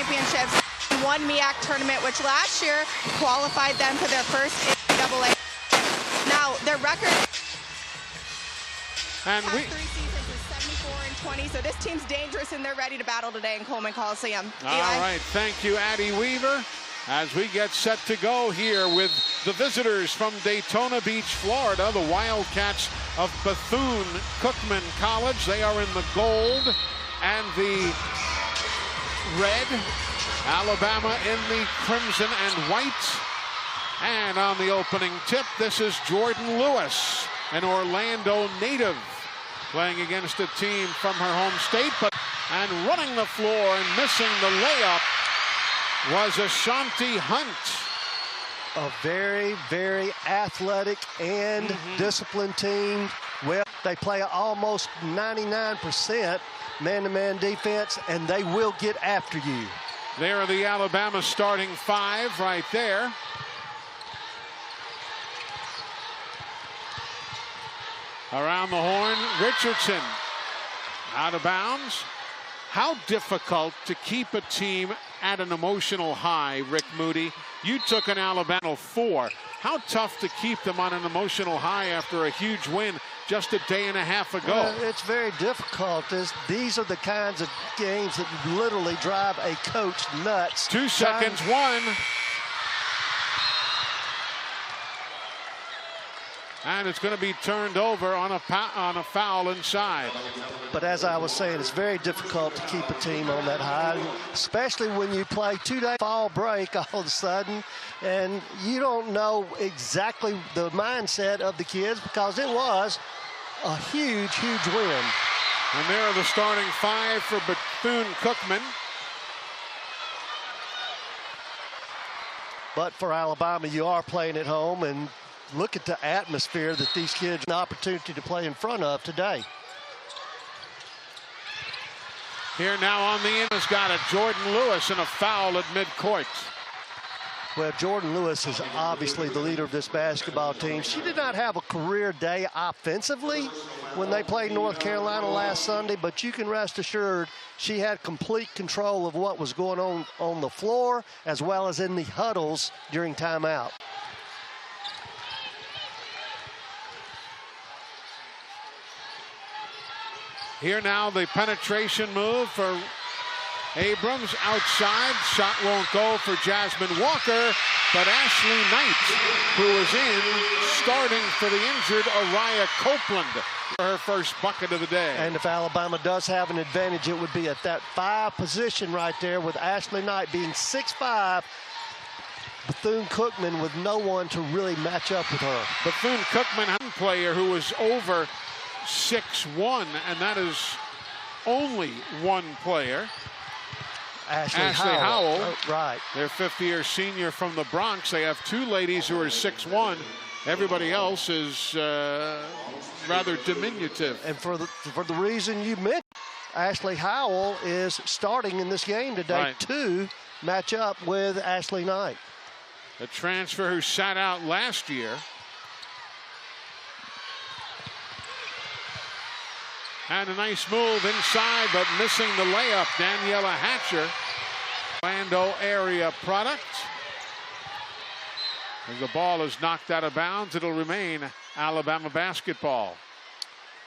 championships. Won MEAC tournament, which last year qualified them for their first NCAA. Now, their record and past 3 seasons is 74-20, so this team's dangerous and they're ready to battle today in Coleman Coliseum. All right, thank you, Addie Weaver. As we get set to go here with the visitors from Daytona Beach, Florida, the Wildcats of Bethune-Cookman College. They are in the gold and the red. Alabama in the crimson and white. And on the opening tip, this is Jordan Lewis, an Orlando native, playing against a team from her home state, and running the floor and missing the layup was Ashanti Hunt. A very, very athletic and disciplined team. Well, they play almost 99% man-to-man defense, and they will get after you. There are the Alabama starting 5 right there. Around the horn, Richardson out of bounds. How difficult to keep a team at an emotional high, Rick Moody. You took an Alabama 4. How tough to keep them on an emotional high after a huge win just a day and a half ago? Well, it's very difficult. These are the kinds of games that literally drive a coach nuts. 2 seconds, 1. And it's going to be turned over on a foul inside. But as I was saying, it's very difficult to keep a team on that high, especially when you play 2-day fall break all of a sudden, and you don't know exactly the mindset of the kids because it was a huge, huge win. And there are the starting 5 for Bethune-Cookman. But for Alabama, you are playing at home, and look at the atmosphere that these kids have an opportunity to play in front of today. Here now on the end has got a Jordan Lewis and a foul at midcourt. Well, Jordan Lewis is obviously the leader of this basketball team. She did not have a career day offensively when they played North Carolina last Sunday, but you can rest assured she had complete control of what was going on the floor as well as in the huddles during timeout. Here now the penetration move for Abrams outside. Shot won't go for Jasmine Walker, but Ashley Knight, who is in, starting for the injured Araya Copeland, for her first bucket of the day. And if Alabama does have an advantage, it would be at that 5 position right there with Ashley Knight being 6'5", Bethune-Cookman with no one to really match up with her. Bethune-Cookman had a player who was over 6'1", and that is only one player. Ashley Howell. Oh, right. Their 5th-year senior from the Bronx. They have 2 ladies who are 6'1". Everybody else is rather diminutive. And for the reason you mentioned, Ashley Howell is starting in this game today to match up with Ashley Knight. A transfer who sat out last year. And a nice move inside, but missing the layup. Daniela Hatcher, Orlando area product. As the ball is knocked out of bounds, it'll remain Alabama basketball.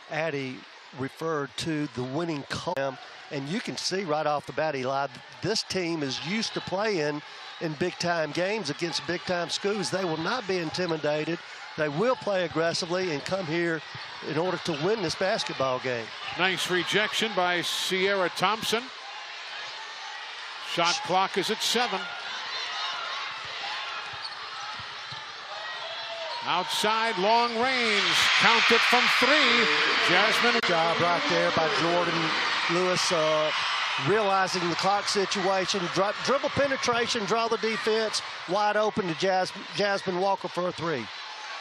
Addie referred to the winning column, and you can see right off the bat, Eli, this team is used to playing in big-time games against big-time schools. They will not be intimidated. They will play aggressively and come here in order to win this basketball game. Nice rejection by Sierra Thompson. Shot clock is at 7. Outside, long range, count it from 3. Jasmine. Job right there by Jordan Lewis, realizing the clock situation, dribble penetration, draw the defense, wide open to Jasmine Walker for a 3.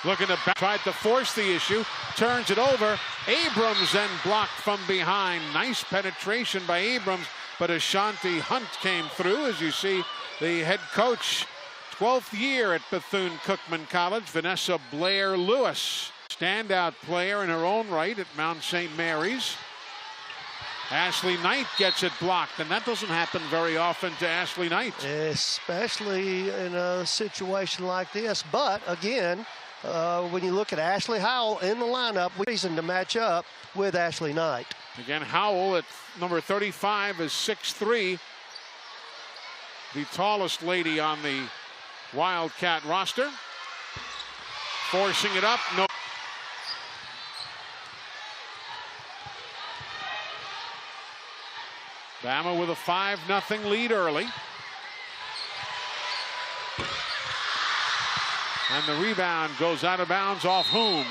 Looking to tried to force the issue, turns it over. Abrams then blocked from behind. Nice penetration by Abrams, but Ashanti Hunt came through. As you see, the head coach, 12th year at Bethune-Cookman College, Vanessa Blair Lewis, standout player in her own right at Mount St. Mary's. Ashley Knight gets it blocked, and that doesn't happen very often to Ashley Knight. Especially in a situation like this. But again, when you look at Ashley Howell in the lineup, reason to match up with Ashley Knight. Again, Howell at number 35 is 6'3", the tallest lady on the Wildcat roster. Forcing it up, no. Bama with a 5-0 lead early. And the rebound goes out of bounds off whom?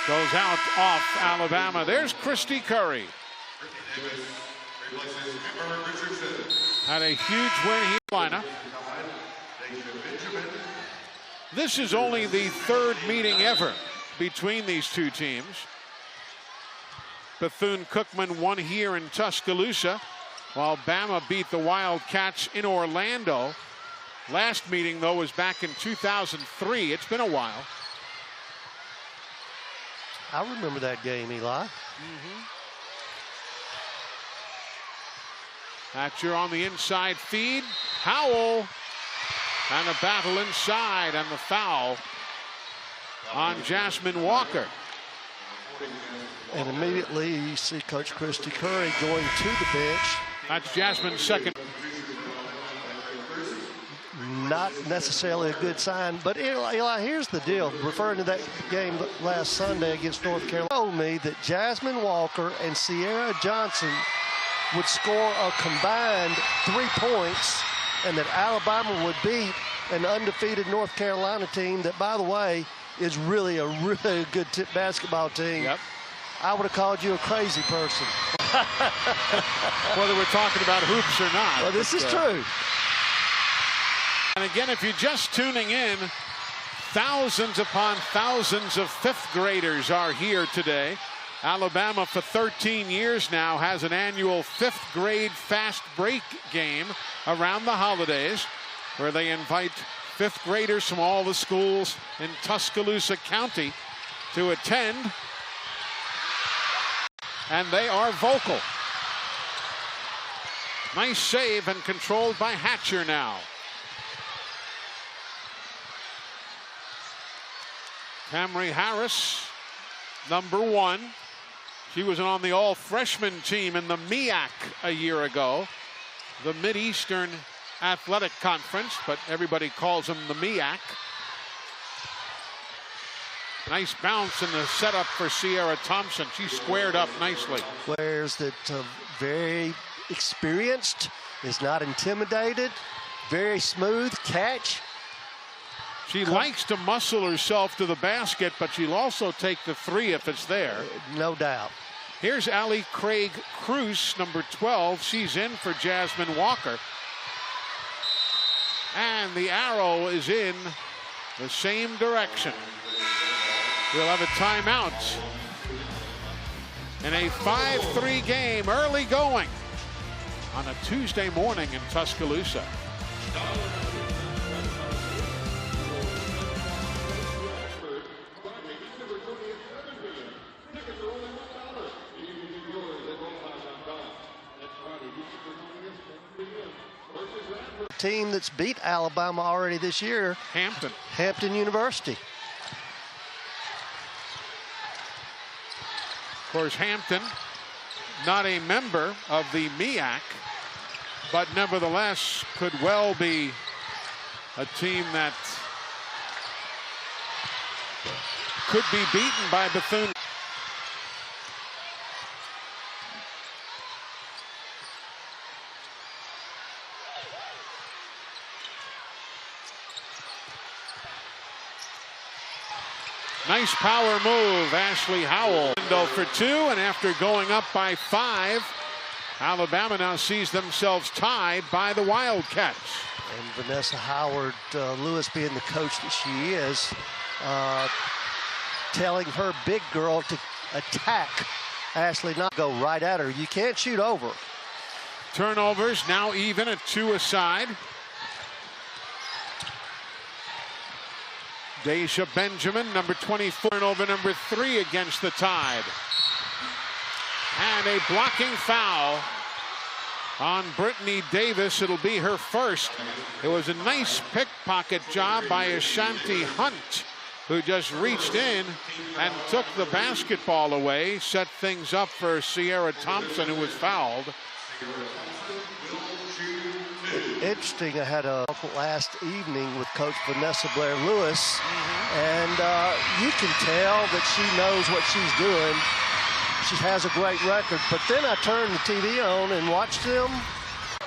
Goes out off Alabama. There's Christy Curry. Had a huge win here. Lineup. This is only the third meeting ever between these two teams. Bethune-Cookman won here in Tuscaloosa, while Bama beat the Wildcats in Orlando. Last meeting, though, was back in 2003. It's been a while. I remember that game, Eli. Hatcher on the inside feed. Howell. And a battle inside, and the foul on Jasmine Walker. And immediately you see Coach Christy Curry going to the bench. That's Jasmine's second. Not necessarily a good sign, but Eli, here's the deal. Referring to that game last Sunday against North Carolina, told me that Jasmine Walker and Sierra Johnson would score a combined 3 points, and that Alabama would beat an undefeated North Carolina team that, by the way, is really a good basketball team. Yep. I would have called you a crazy person. Whether we're talking about hoops or not. Well, this is true. And again, if you're just tuning in, thousands upon thousands of fifth graders are here today. Alabama, for 13 years now, has an annual fifth grade fast break game around the holidays, where they invite fifth graders from all the schools in Tuscaloosa County to attend. And they are vocal. Nice save, and controlled by Hatcher now. Camry Harris, number 1. She was on the all-freshman team in the MEAC a year ago, the Mid-Eastern Athletic Conference, but everybody calls them the MEAC. Nice bounce in the setup for Sierra Thompson. She squared up nicely. Players that very experienced, is not intimidated, very smooth catch. She likes to muscle herself to the basket, but she'll also take the 3 if it's there. No doubt. Here's Allie Craig Cruz, number 12. She's in for Jasmine Walker. And the arrow is in the same direction. We'll have a timeout. In a 5-3 game, early going on a Tuesday morning in Tuscaloosa. Team that's beat Alabama already this year. Hampton University. Of course, Hampton, not a member of the MEAC, but nevertheless could well be a team that could be beaten by Bethune. Nice power move, Ashley Howell. Window for 2, and after going up by 5, Alabama now sees themselves tied by the Wildcats. And Vanessa Howard Lewis, being the coach that she is, telling her big girl to attack Ashley, not go right at her. You can't shoot over. Turnovers now even at 2 aside. Deja Benjamin, number 24, turnover number 3 against the Tide. And a blocking foul on Brittany Davis. It'll be her first. It was a nice pickpocket job by Ashanti Hunt, who just reached in and took the basketball away, set things up for Sierra Thompson, who was fouled. Interesting, I had a talk last evening with Coach Vanessa Blair-Lewis, and you can tell that she knows what she's doing. She has a great record, but then I turned the TV on and watched them.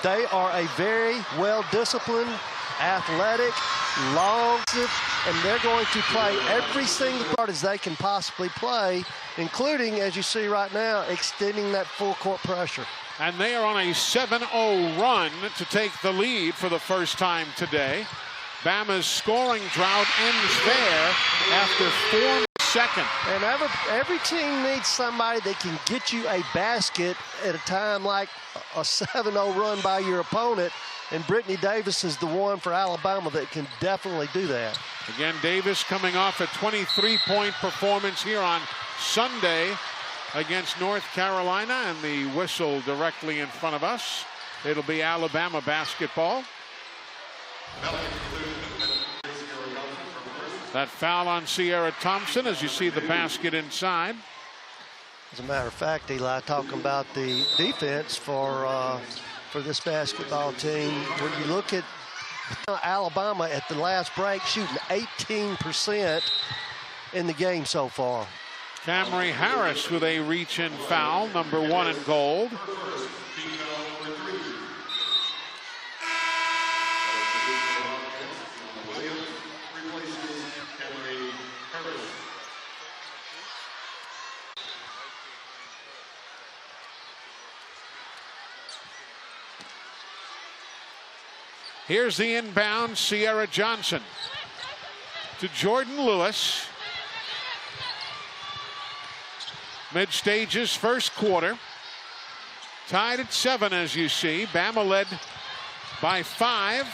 They are a very well-disciplined, athletic, long, and they're going to play every single part as they can possibly play, including, as you see right now, extending that full court pressure. And they are on a 7-0 run to take the lead for the first time today. Bama's scoring drought ends there after 4 seconds. And every team needs somebody that can get you a basket at a time like a 7-0 run by your opponent. And Brittany Davis is the one for Alabama that can definitely do that. Again, Davis coming off a 23-point performance here on Sunday against North Carolina, and the whistle directly in front of us. It'll be Alabama basketball. That foul on Sierra Thompson as you see the basket inside. As a matter of fact, Eli, talking about the defense for this basketball team, when you look at Alabama at the last break, shooting 18% in the game so far. Camry Harris with a reach-in foul, number 1 in gold. Here's the inbound, Sierra Johnson to Jordan Lewis. Mid-stages, first quarter. Tied at 7, as you see. Bama led by 5.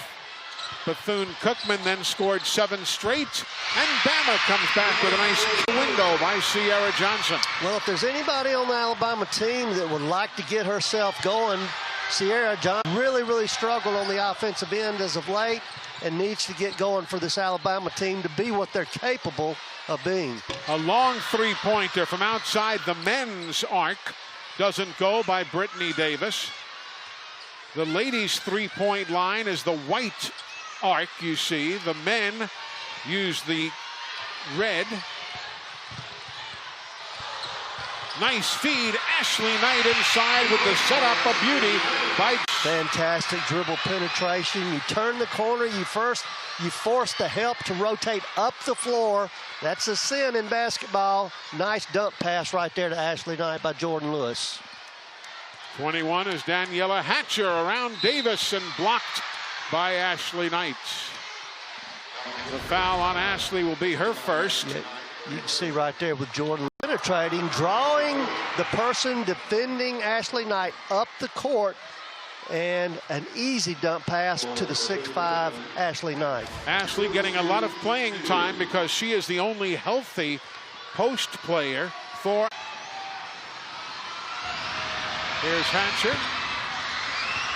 Bethune-Cookman then scored 7 straight. And Bama comes back with a nice window by Sierra Johnson. Well, if there's anybody on the Alabama team that would like to get herself going, Sierra Johnson really struggled on the offensive end as of late and needs to get going for this Alabama team to be what they're capable of being. A long three-pointer from outside the men's arc doesn't go by Brittany Davis. The ladies' three-point line is the white arc, you see. The men use the red. Nice feed. Ashley Knight inside with the setup, a beauty by... Fantastic dribble penetration. You turn the corner, you force the help to rotate up the floor. That's a sin in basketball. Nice dump pass right there to Ashley Knight by Jordan Lewis. 21 is Daniela Hatcher around Davis and blocked by Ashley Knight. The foul on Ashley will be her first. Yeah, you can see right there with Jordan penetrating, drawing the person defending Ashley Knight up the court, and an easy dump pass to the 6'5" Ashley Knight. Ashley getting a lot of playing time because she is the only healthy post player for... Here's Hatcher.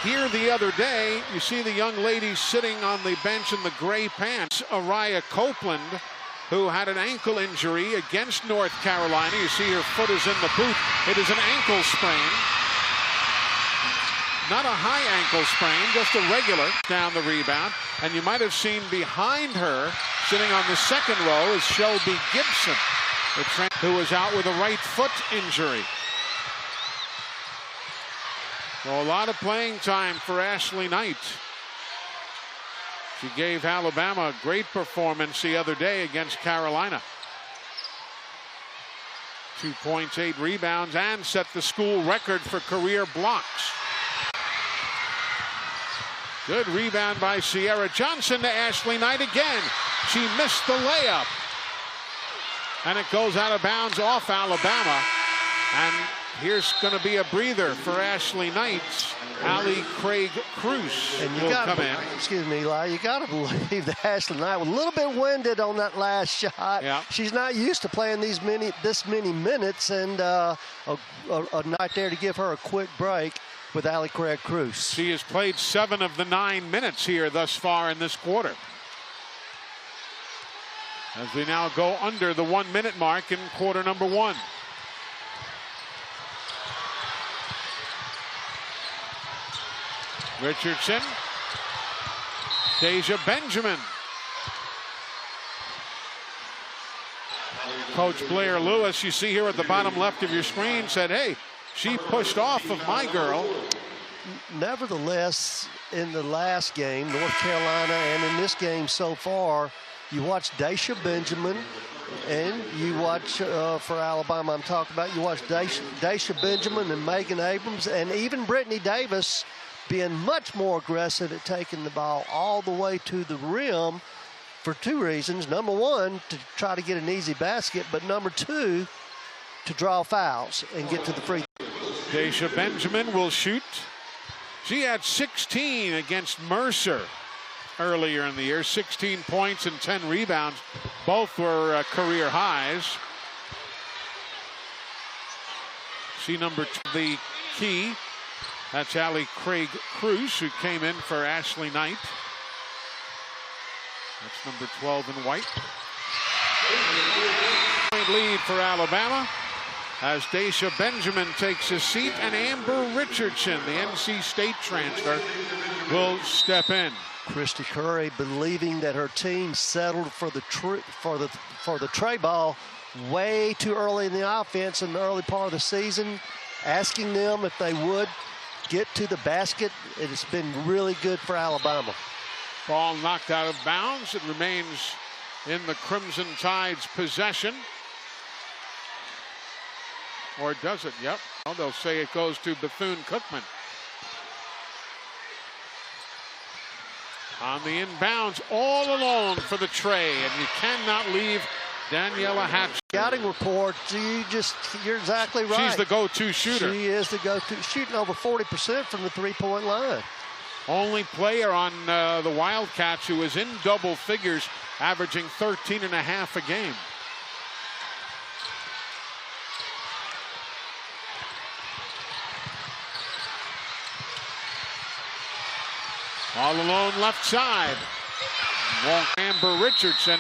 Here the other day, you see the young lady sitting on the bench in the gray pants. Araya Copeland, who had an ankle injury against North Carolina. You see her foot is in the boot. It is an ankle sprain. Not a high ankle sprain, just a regular. Down the rebound. And you might have seen behind her, sitting on the second row, is Shelby Gibson, who was out with a right foot injury. So a lot of playing time for Ashley Knight. She gave Alabama a great performance the other day against Carolina. 2 points, 8 rebounds, and set the school record for career blocks. Good rebound by Sierra Johnson to Ashley Knight again. She missed the layup. And it goes out of bounds off Alabama. And Here's going to be a breather for Ashley Knight. Allie Craig Cruz will come in. Excuse me, Eli. You got to believe that Ashley Knight was a little bit winded on that last shot. Yeah. She's not used to playing this many minutes, and a night there to give her a quick break with Allie Craig Cruz. She has played 7 of the 9 minutes here thus far in this quarter. As we now go under the 1-minute mark in quarter number 1. Richardson. Deja Benjamin. Coach Blair Lewis, you see here at the bottom left of your screen, said, hey, she pushed off of my girl. Nevertheless, in the last game, North Carolina, and in this game so far, you watch Deja Benjamin, and you watch, for Alabama I'm talking about, you watch Deja Benjamin and Megan Abrams, and even Brittany Davis being much more aggressive at taking the ball all the way to the rim for 2 reasons. Number 1, to try to get an easy basket, but number 2, to draw fouls and get to the free throw. Deja Benjamin will shoot. She had 16 against Mercer earlier in the year. 16 points and 10 rebounds. Both were career highs. She number 2, the key. That's Allie Craig Cruz, who came in for Ashley Knight. That's number 12 in white. Point lead for Alabama as Deja Benjamin takes a seat, and Amber Richardson, the NC State transfer, will step in. Christy Curry believing that her team settled for the tray ball way too early in the offense in the early part of the season, asking them if they would get to the basket. It has been really good for Alabama. Ball knocked out of bounds. It remains in the Crimson Tide's possession. Or does it? Yep. Well, they'll say it goes to Bethune-Cookman. On the inbounds, all alone for the tray, and you cannot leave Daniela Hatch. Scouting report, you're exactly right. She's the go-to shooter. She is the go-to, shooting over 40% from the three-point line. Only player on the Wildcats who is in double figures, averaging 13.5 a game. All alone left side. Amber Richardson,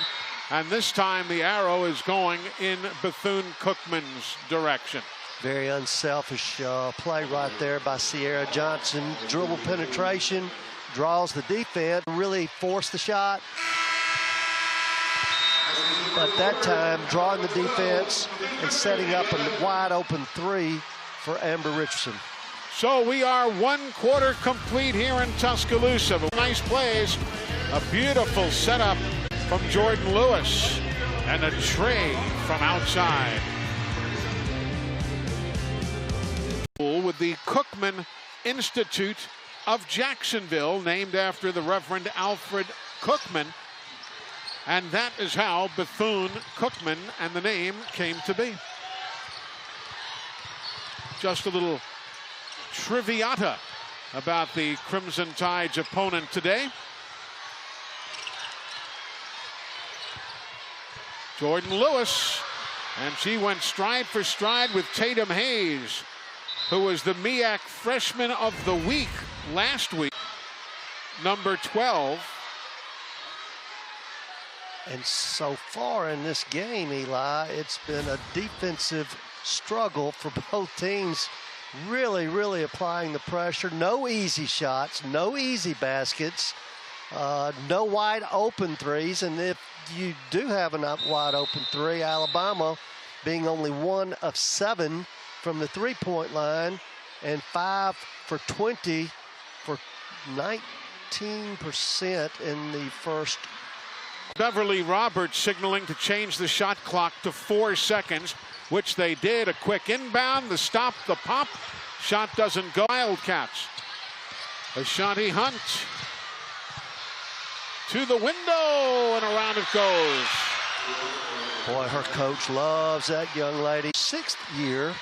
and this time the arrow is going in Bethune-Cookman's direction. Very unselfish play right there by Sierra Johnson. Dribble penetration, draws the defense, really forced the shot. But that time, drawing the defense and setting up a wide open 3 for Amber Richardson. So we are 1 quarter complete here in Tuscaloosa. Nice plays, a beautiful setup from Jordan Lewis, and a tray from outside. With the Cookman Institute of Jacksonville, named after the Reverend Alfred Cookman. And that is how Bethune-Cookman and the name came to be. Just a little triviata about the Crimson Tide's opponent today. Jordan Lewis, and she went stride for stride with Tatum Hayes, who was the MEAC Freshman of the Week last week, number 12. And so far in this game, Eli, it's been a defensive struggle for both teams. Really, really applying the pressure. No easy shots, no easy baskets, no wide open threes. And if you do have a wide open 3, Alabama being only 1 of 7 from the 3-point line and 5 for 20 for 19% in the first. Beverly Roberts signaling to change the shot clock to 4 seconds, which they did. A quick inbound, the stop, the pop. Shot doesn't go. Wildcats. Ashanti Hunt to the window, and around it goes. Boy, her coach loves that young lady. 6th year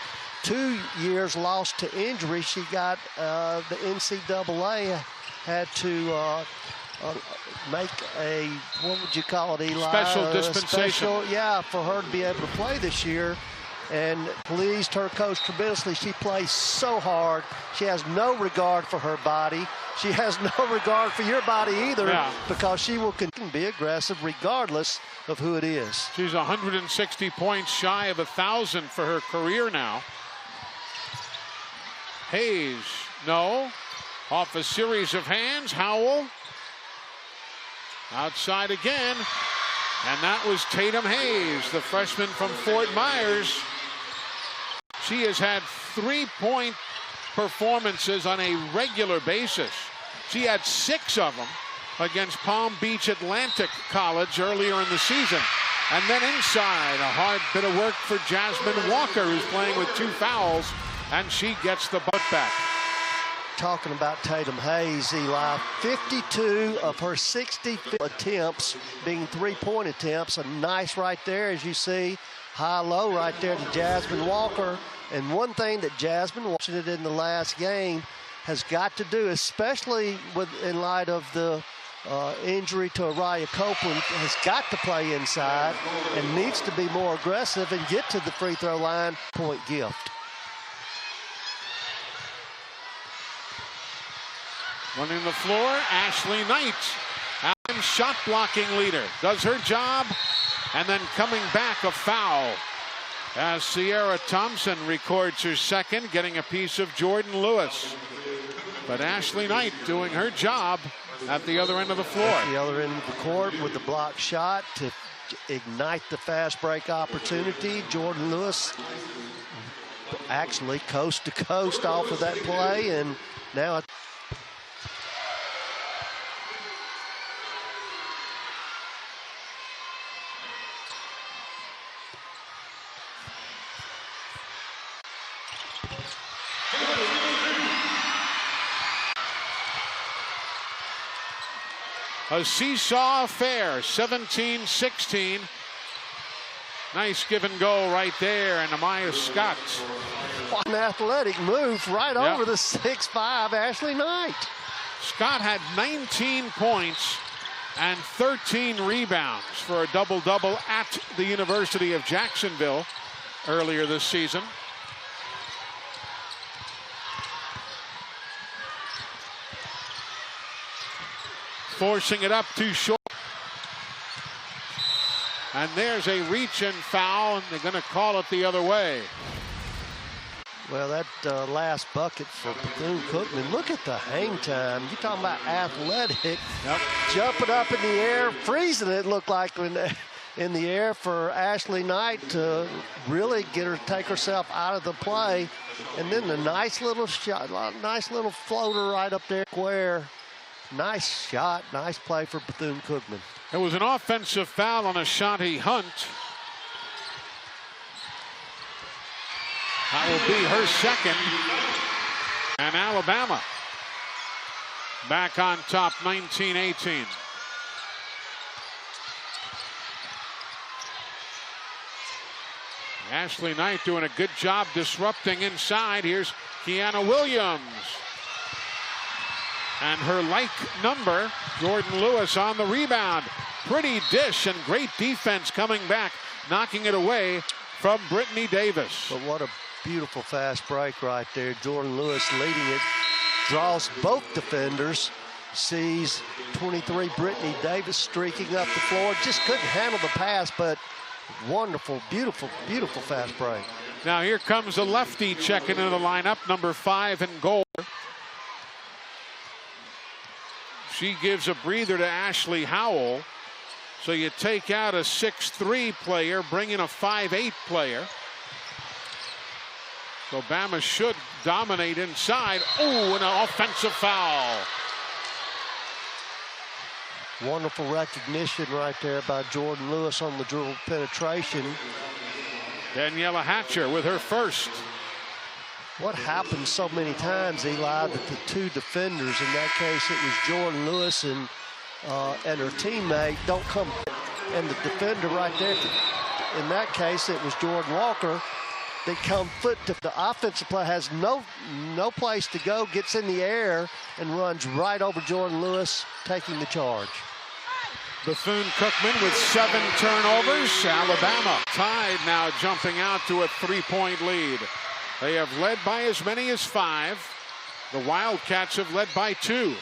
2 years lost to injury. She got the NCAA had to make a, what would you call it, Eli? Special dispensation. Yeah, for her to be able to play this year. And pleased her coach tremendously. She plays so hard. She has no regard for her body. She has no regard for your body either, because she will continue to be aggressive regardless of who it is. She's 160 points shy of 1,000 for her career now. Hayes, no. Off a series of hands, Howell. Outside again. And that was Tatum Hayes, the freshman from Fort Myers. She has had 3-point performances on a regular basis. She had 6 of them against Palm Beach Atlantic College earlier in the season. And then inside, a hard bit of work for Jasmine Walker, who's playing with 2 fouls, and she gets the butt back. Talking about Tatum Hayes, Eli, 52 of her 60 attempts being 3-point attempts. A nice right there, as you see. High-low right there to Jasmine Walker. And one thing that Jasmine, watching it in the last game, has got to do, especially in light of the injury to Araya Copeland, has got to play inside and needs to be more aggressive and get to the free throw line. Point gift. Running the floor, Ashley Knight, Allen's shot blocking leader, does her job, and then coming back, a foul as Sierra Thompson records her second, getting a piece of Jordan Lewis. But Ashley Knight doing her job at the other end of the floor. At the other end of the court with the block shot to ignite the fast break opportunity. Jordan Lewis actually coast to coast off of that play, and now a seesaw affair, 17-16. Nice give and go right there, and Amaya Scott. An athletic move right over the 6'5" Ashley Knight. Scott had 19 points and 13 rebounds for a double-double at the University of Jacksonville earlier this season. Forcing it up too short. And there's a reach-in foul, and they're going to call it the other way. Well, that last bucket for Bethune-Cookman, look at the hang time. You're talking about athletic. Jumping up in the air, freezing it looked like in the air for Ashley Knight to really get her, take herself out of the play. And then the nice little shot, nice little floater right up there square. Nice shot, nice play for Bethune-Cookman. It was an offensive foul on Ashanti Hunt. That will be her second. And Alabama back on top, 19-18. Ashley Knight doing a good job disrupting inside. Here's Kiana Williams. And her like number, Jordan Lewis on the rebound. Pretty dish and great defense coming back, knocking it away from Brittany Davis. But what a beautiful fast break right there. Jordan Lewis leading it, draws both defenders, sees 23 Brittany Davis streaking up the floor. Just couldn't handle the pass, but wonderful, beautiful, beautiful fast break. Now here comes a lefty checking into the lineup, number 5 in goal. She gives a breather to Ashley Howell. So you take out a 6'3" player, bring in a 5'8" player. So Bama should dominate inside. Oh, and an offensive foul. Wonderful recognition right there by Jordan Lewis on the dribble penetration. Daniela Hatcher with her first. What happens so many times, Eli, that the two defenders, in that case it was Jordan Lewis and her teammate, don't come, and the defender right there, in that case it was Jordan Walker, they come foot to the offensive play, has no place to go, gets in the air and runs right over Jordan Lewis, taking the charge. Bethune-Cookman with 7 turnovers. Alabama tied now, jumping out to a 3-point lead. They have led by as many as 5. The Wildcats have led by 2.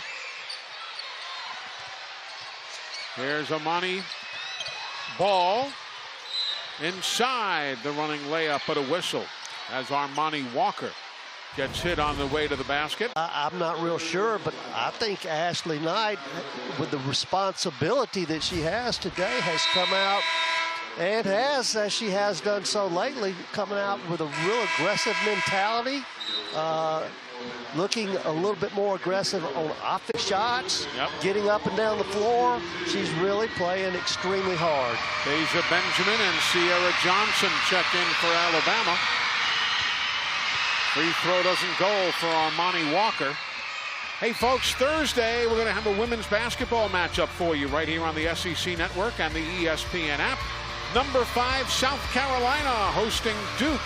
Here's Amani Ball inside the running layup, but a whistle as Armani Walker gets hit on the way to the basket. I'm not real sure, but I think Ashley Knight, with the responsibility that she has today, has come out and has, as she has done so lately, coming out with a real aggressive mentality, looking a little bit more aggressive on offensive shots, getting up and down the floor. She's really playing extremely hard. Deja Benjamin and Sierra Johnson check in for Alabama. Free throw doesn't go for Armani Walker. Hey, folks, Thursday we're going to have a women's basketball matchup for you right here on the SEC Network and the ESPN app. Number 5, South Carolina hosting Duke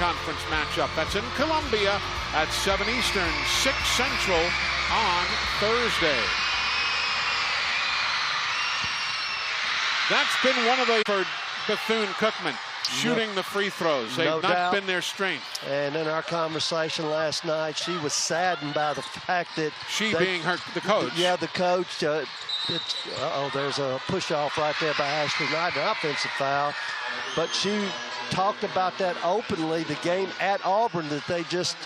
conference matchup. That's in Columbia at 7 Eastern, 6 Central on Thursday. That's been one of the for Bethune-Cookman. Shooting the free throws. They've not been their strength. And in our conversation last night, she was saddened by the fact that being the coach. Yeah, the coach. There's a push-off right there by Ashley Knight, an offensive foul. But she talked about that openly, the game at Auburn that they just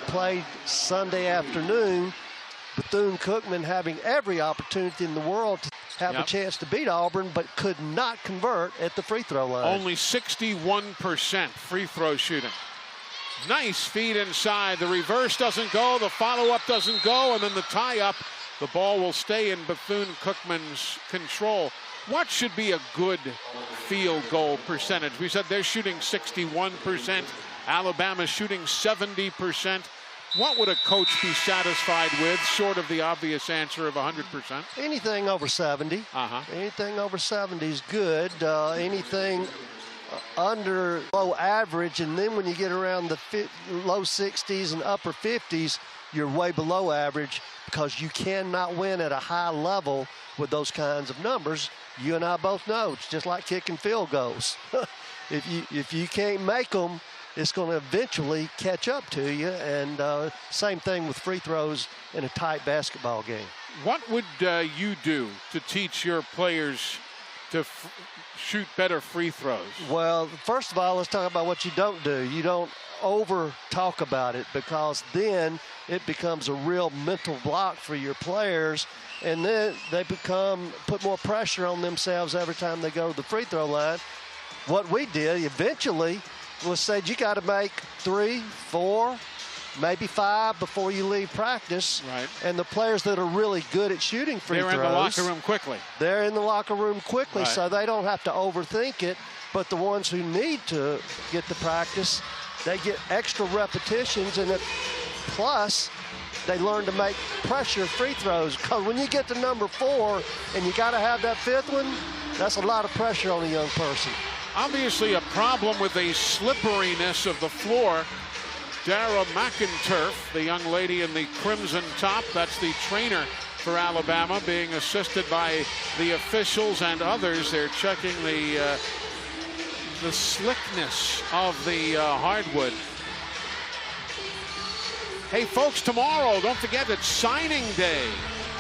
played Sunday afternoon. Bethune-Cookman having every opportunity in the world to have a chance to beat Auburn, but could not convert at the free throw line. Only 61% free throw shooting. Nice feed inside. The reverse doesn't go, the follow-up doesn't go, and then the tie-up. The ball will stay in Bethune-Cookman's control. What should be a good field goal percentage? We said they're shooting 61%. Alabama's shooting 70%. What would a coach be satisfied with, short of the obvious answer of 100%? Anything over 70. Anything over 70 is good. Anything under low average, and then when you get around the low 60s and upper 50s, you're way below average, because you cannot win at a high level with those kinds of numbers. You and I both know it's just like kicking field goals. If you can't make them, it's going to eventually catch up to you, and same thing with free throws in a tight basketball game. What would you do to teach your players to shoot better free throws? Well, first of all, let's talk about what you don't do. You don't over talk about it, because then it becomes a real mental block for your players, and then they put more pressure on themselves every time they go to the free throw line. What we did eventually was said you got to make 3, 4, maybe 5 before you leave practice. Right. And the players that are really good at shooting free throws, they're in the locker room quickly. They're in the locker room quickly, right. So they don't have to overthink it. But the ones who need to get the practice, they get extra repetitions, and plus they learn to make pressure free throws. Because when you get to number 4 and you got to have that 5th one, that's a lot of pressure on a young person. Obviously a problem with the slipperiness of the floor. Dara McInturf, the young lady in the crimson top, that's the trainer for Alabama, being assisted by the officials and others. They're checking the slickness of the hardwood. Hey folks, tomorrow, don't forget it's signing day.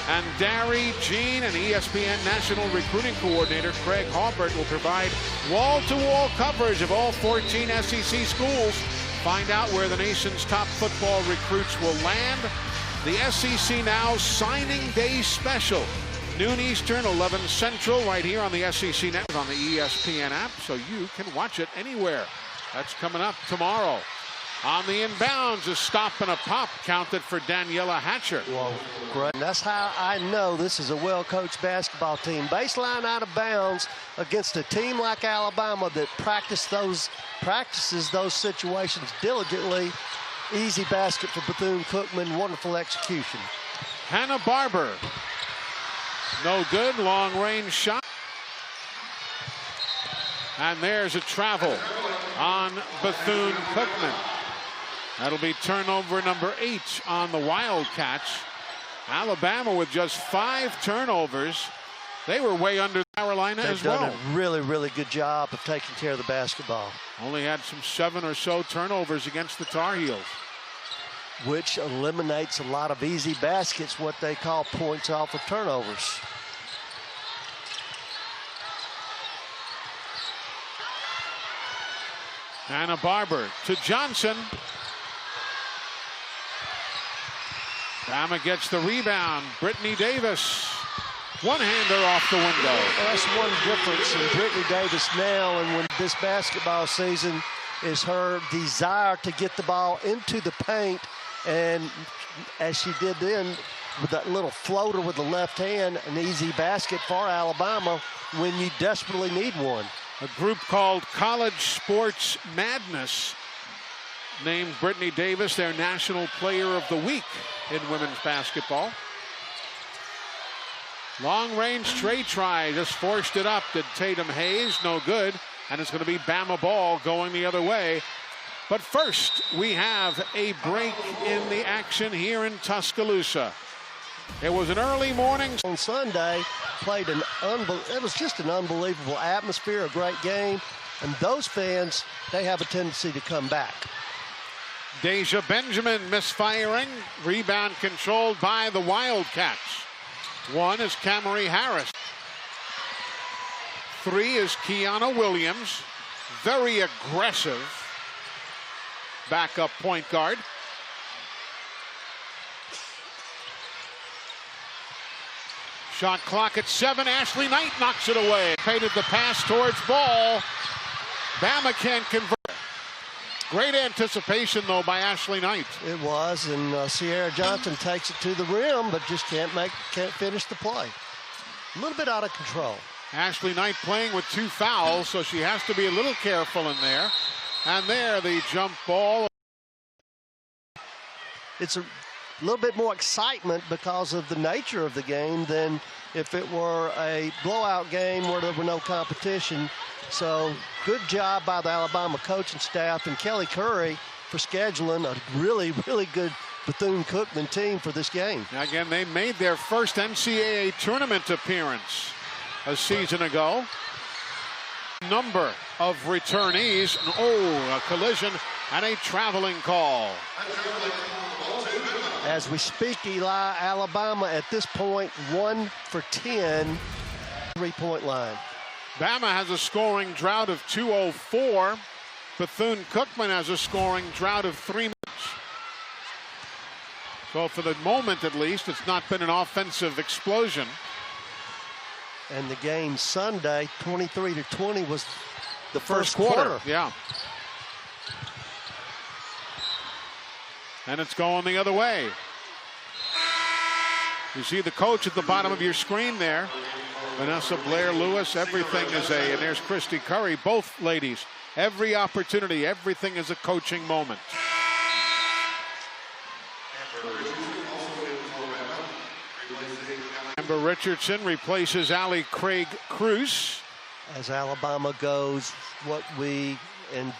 And Dari Jean and ESPN National Recruiting Coordinator Craig Hawbert will provide wall-to-wall coverage of all 14 SEC schools. Find out where the nation's top football recruits will land. The SEC Now Signing Day Special. Noon Eastern, 11 Central, right here on the SEC Network on the ESPN app, so you can watch it anywhere. That's coming up tomorrow. On the inbounds, a stop and a pop counted for Daniela Hatcher. Well, great. And that's how I know this is a well-coached basketball team. Baseline out of bounds against a team like Alabama that practices those situations diligently. Easy basket for Bethune-Cookman. Wonderful execution. Hannah Barber. No good. Long-range shot. And there's a travel on Bethune-Cookman. That'll be turnover number 8 on the Wildcats. Alabama with just 5 turnovers. They were way under Carolina as well. They've done a really, really good job of taking care of the basketball. Only had some 7 or so turnovers against the Tar Heels. Which eliminates a lot of easy baskets, what they call points off of turnovers. Anna Barber to Johnson. Bama gets the rebound. Brittany Davis. One-hander off the window. Well, that's one difference in Brittany Davis now and when this basketball season is her desire to get the ball into the paint, and as she did then with that little floater with the left hand, an easy basket for Alabama when you desperately need one. A group called College Sports Madness named Brittany Davis their National Player of the Week in women's basketball. Long-range straight try, just forced it up. Did Tatum Hayes, no good. And it's going to be Bama ball going the other way. But first, we have a break in the action here in Tuscaloosa. It was an early morning. On Sunday, it was just an unbelievable atmosphere, a great game. And those fans, they have a tendency to come back. Deja Benjamin misfiring. Rebound controlled by the Wildcats. 1 is Camry Harris. 3 is Kiana Williams. Very aggressive backup point guard. Shot clock at 7. Ashley Knight knocks it away. Painted the pass towards ball. Bama can't convert. Great anticipation, though, by Ashley Knight. It was, and Sierra Johnson takes it to the rim, but just can't finish the play. A little bit out of control. Ashley Knight playing with 2 fouls, so she has to be a little careful in there. And there, the jump ball. It's a little bit more excitement because of the nature of the game than if it were a blowout game where there were no competition. So good job by the Alabama coaching staff and Kelly Curry for scheduling a really, really good Bethune-Cookman team for this game. Now again, they made their first NCAA tournament appearance a season ago. Number of returnees. A collision and a traveling call. As we speak, Eli, Alabama at this point 1 for 10, 3-point line. Bama has a scoring drought of 2:04. Bethune-Cookman has a scoring drought of 3 minutes. So for the moment, at least, it's not been an offensive explosion. And the game Sunday, 23-20, was the first quarter. quarter. Yeah. And it's going the other way. You see the coach at the bottom of your screen there. Vanessa Blair-Lewis, everything is and there's Christy Curry, both ladies. Every opportunity, everything is a coaching moment. Amber Richardson replaces Allie Craig Cruz. As Alabama goes, what we and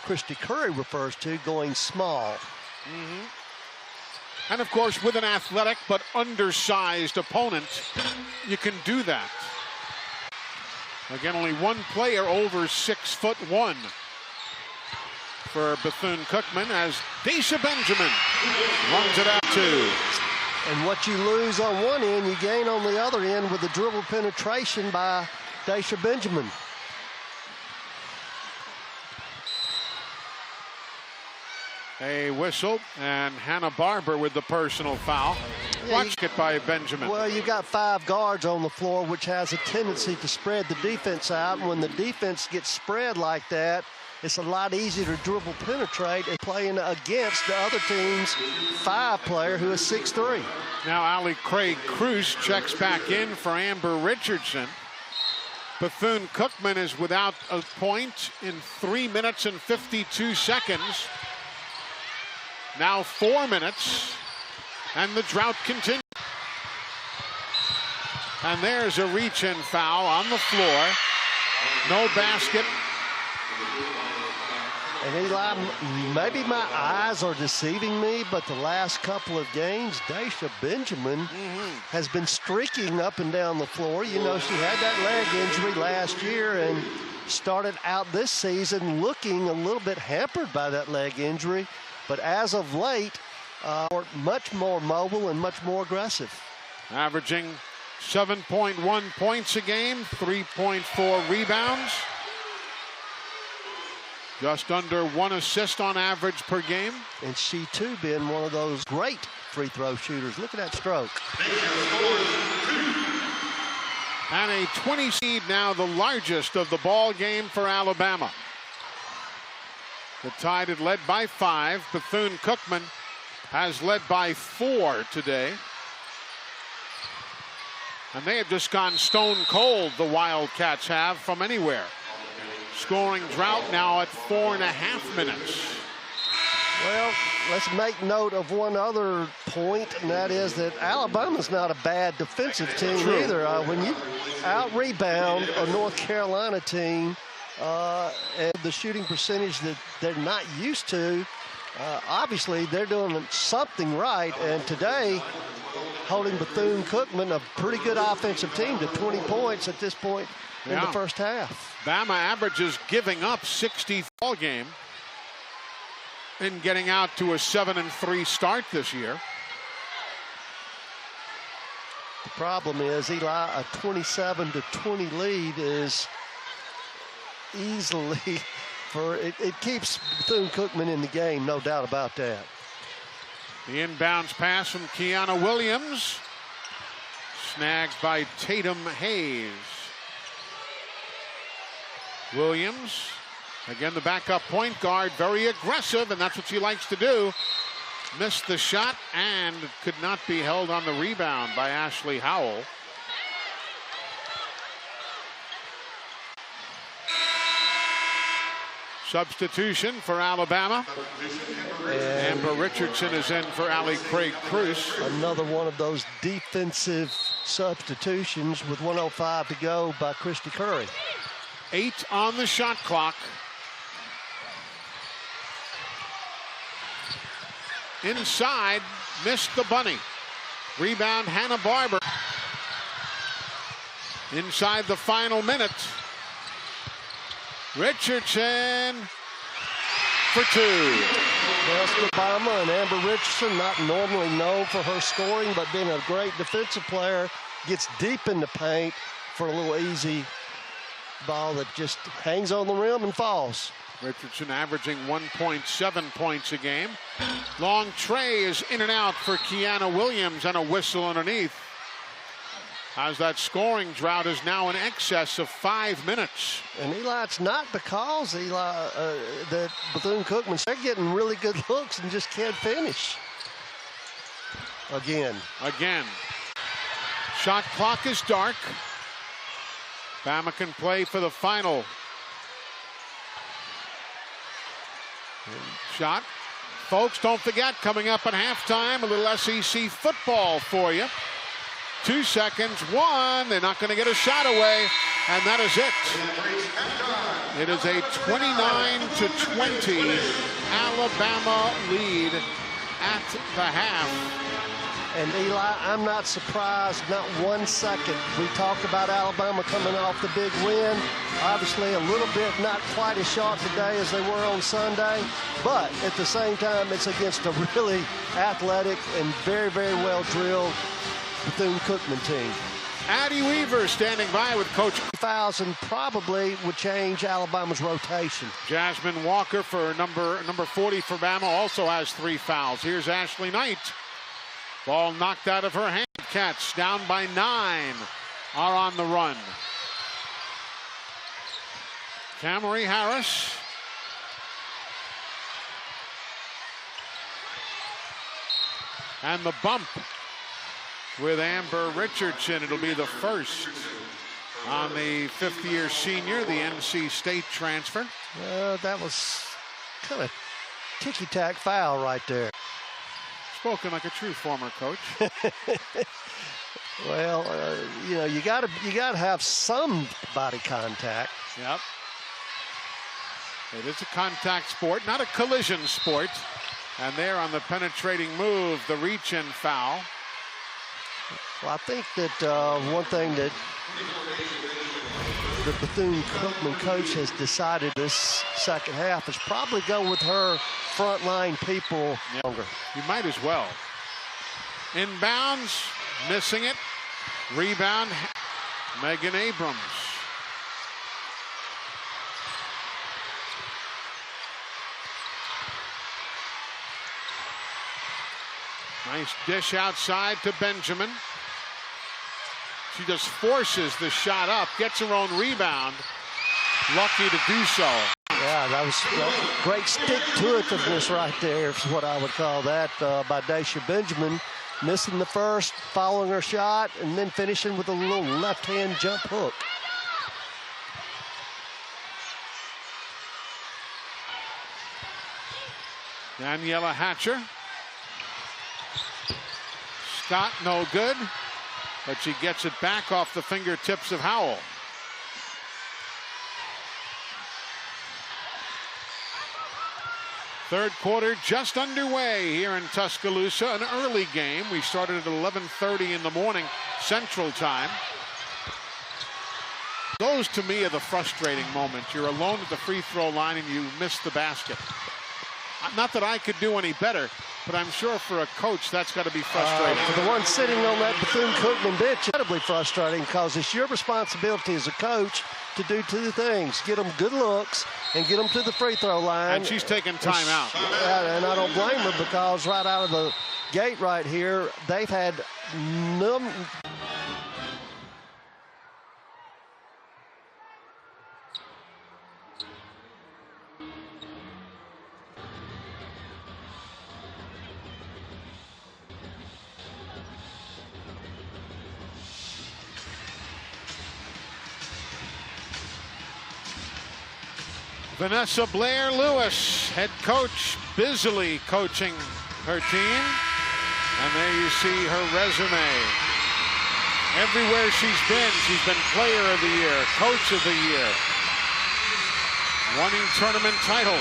Christy Curry refers to, going small. And of course, with an athletic but undersized opponent, you can do that. Again, only one player over 6'1" for Bethune-Cookman as Deja Benjamin runs it out 2. And what you lose on one end, you gain on the other end with the dribble penetration by Deja Benjamin. A whistle, and Hannah Barber with the personal foul. Watch it by Benjamin. Well, you got 5 guards on the floor, which has a tendency to spread the defense out. And when the defense gets spread like that, it's a lot easier to dribble penetrate and playing against the other team's 5 player who is 6'3". Now Allie Craig Cruz checks back in for Amber Richardson. Bethune-Cookman is without a point in 3 minutes and 52 seconds. Now 4 minutes, and the drought continues. And there's a reach-in foul on the floor. No basket. And Eli, maybe my eyes are deceiving me, but the last couple of games, Daisha Benjamin has been streaking up and down the floor. You know, she had that leg injury last year and started out this season looking a little bit hampered by that leg injury. But as of late, much more mobile and much more aggressive. Averaging 7.1 points a game, 3.4 rebounds. Just under 1 assist on average per game. And she, too, been one of those great free throw shooters. Look at that stroke. And a 20 seed now, the largest of the ball game for Alabama. The Tide had led by 5. Bethune-Cookman has led by 4 today. And they have just gone stone cold, the Wildcats have, from anywhere. Scoring drought now at 4.5 minutes. Well, let's make note of one other point, and that is that Alabama's not a bad defensive team either. When you out-rebound a North Carolina team and the shooting percentage that they're not used to, obviously they're doing something right. And today, holding Bethune-Cookman, a pretty good offensive team, to 20 points at this point in the first half. Bama averages giving up 60 all game and getting out to a 7-3 start this year. The problem is, Eli, a 27-20 lead is easily it keeps Bethune-Cookman in the game, no doubt about that. The inbounds pass from Kiana Williams, snagged by Tatum Hayes. Williams, again the backup point guard, very aggressive, and that's what she likes to do. Missed the shot and could not be held on the rebound by Ashley Howell. Substitution for Alabama. Amber Richardson is in for Allie Craig Cruz. Another one of those defensive substitutions with 1:05 to go by Christy Curry. 8 on the shot clock. Inside, missed the bunny. Rebound, Hannah Barber. Inside the final minute. Richardson for 2. Well, Alabama and Amber Richardson, not normally known for her scoring, but being a great defensive player, gets deep in the paint for a little easy ball that just hangs on the rim and falls. Richardson averaging 1.7 points a game. Long tray is in and out for Kiana Williams, and a whistle underneath. As that scoring drought is now in excess of 5 minutes. And Eli, it's not because that Bethune-Cookman, they're getting really good looks and just can't finish. Again. Shot clock is dark. Bama can play for the final. Shot. Folks, don't forget, coming up at halftime, a little SEC football for you. 2 seconds, 1. They're not going to get a shot away, and that is it. It is a 29-20 Alabama lead at the half. And Eli, I'm not surprised, not 1 second. We talked about Alabama coming off the big win. Obviously a little bit not quite as sharp today as they were on Sunday. But at the same time, it's against a really athletic and very, very well-drilled Bethune-Cookman team. Addie Weaver standing by with Coach. Fouls and probably would change Alabama's rotation. Jasmine Walker for number 40 for Bama also has 3 fouls. Here's Ashley Knight. Ball knocked out of her hand. Cats down by 9 are on the run. Camry Harris. And the bump with Amber Richardson. It'll be the first on the 5th-year senior, the NC State transfer. That was kind of ticky-tack foul right there. Spoken like a true former coach. Well, you know, you gotta have some body contact. Yep. It is a contact sport, not a collision sport. And there on the penetrating move, the reach-in foul. Well, I think that one thing that the Bethune-Cookman coach has decided this second half is probably go with her frontline people longer. You might as well. Inbounds, missing it. Rebound, Megan Abrams. Nice dish outside to Benjamin. She just forces the shot up, gets her own rebound. Lucky to do so. Yeah, that was great stick-to-itiveness right there, is what I would call that, by Daisha Benjamin. Missing the first, following her shot, and then finishing with a little left-hand jump hook. Daniela Hatcher. Scott, no good, but she gets it back off the fingertips of Howell. Third quarter just underway here in Tuscaloosa. An early game. We started at 11:30 in the morning Central Time. Those to me are the frustrating moments. You're alone at the free throw line and you miss the basket. Not that I could do any better, but I'm sure for a coach that's got to be frustrating. For the one sitting on that Bethune-Cookman bench, incredibly frustrating, because it's your responsibility as a coach to do two things: get them good looks and get them to the free throw line. And she's taking time out. And I don't blame her, because right out of the gate right here, they've had Vanessa Blair Lewis, head coach, busily coaching her team. And there you see her resume. Everywhere she's been player of the year, coach of the year, winning tournament titles.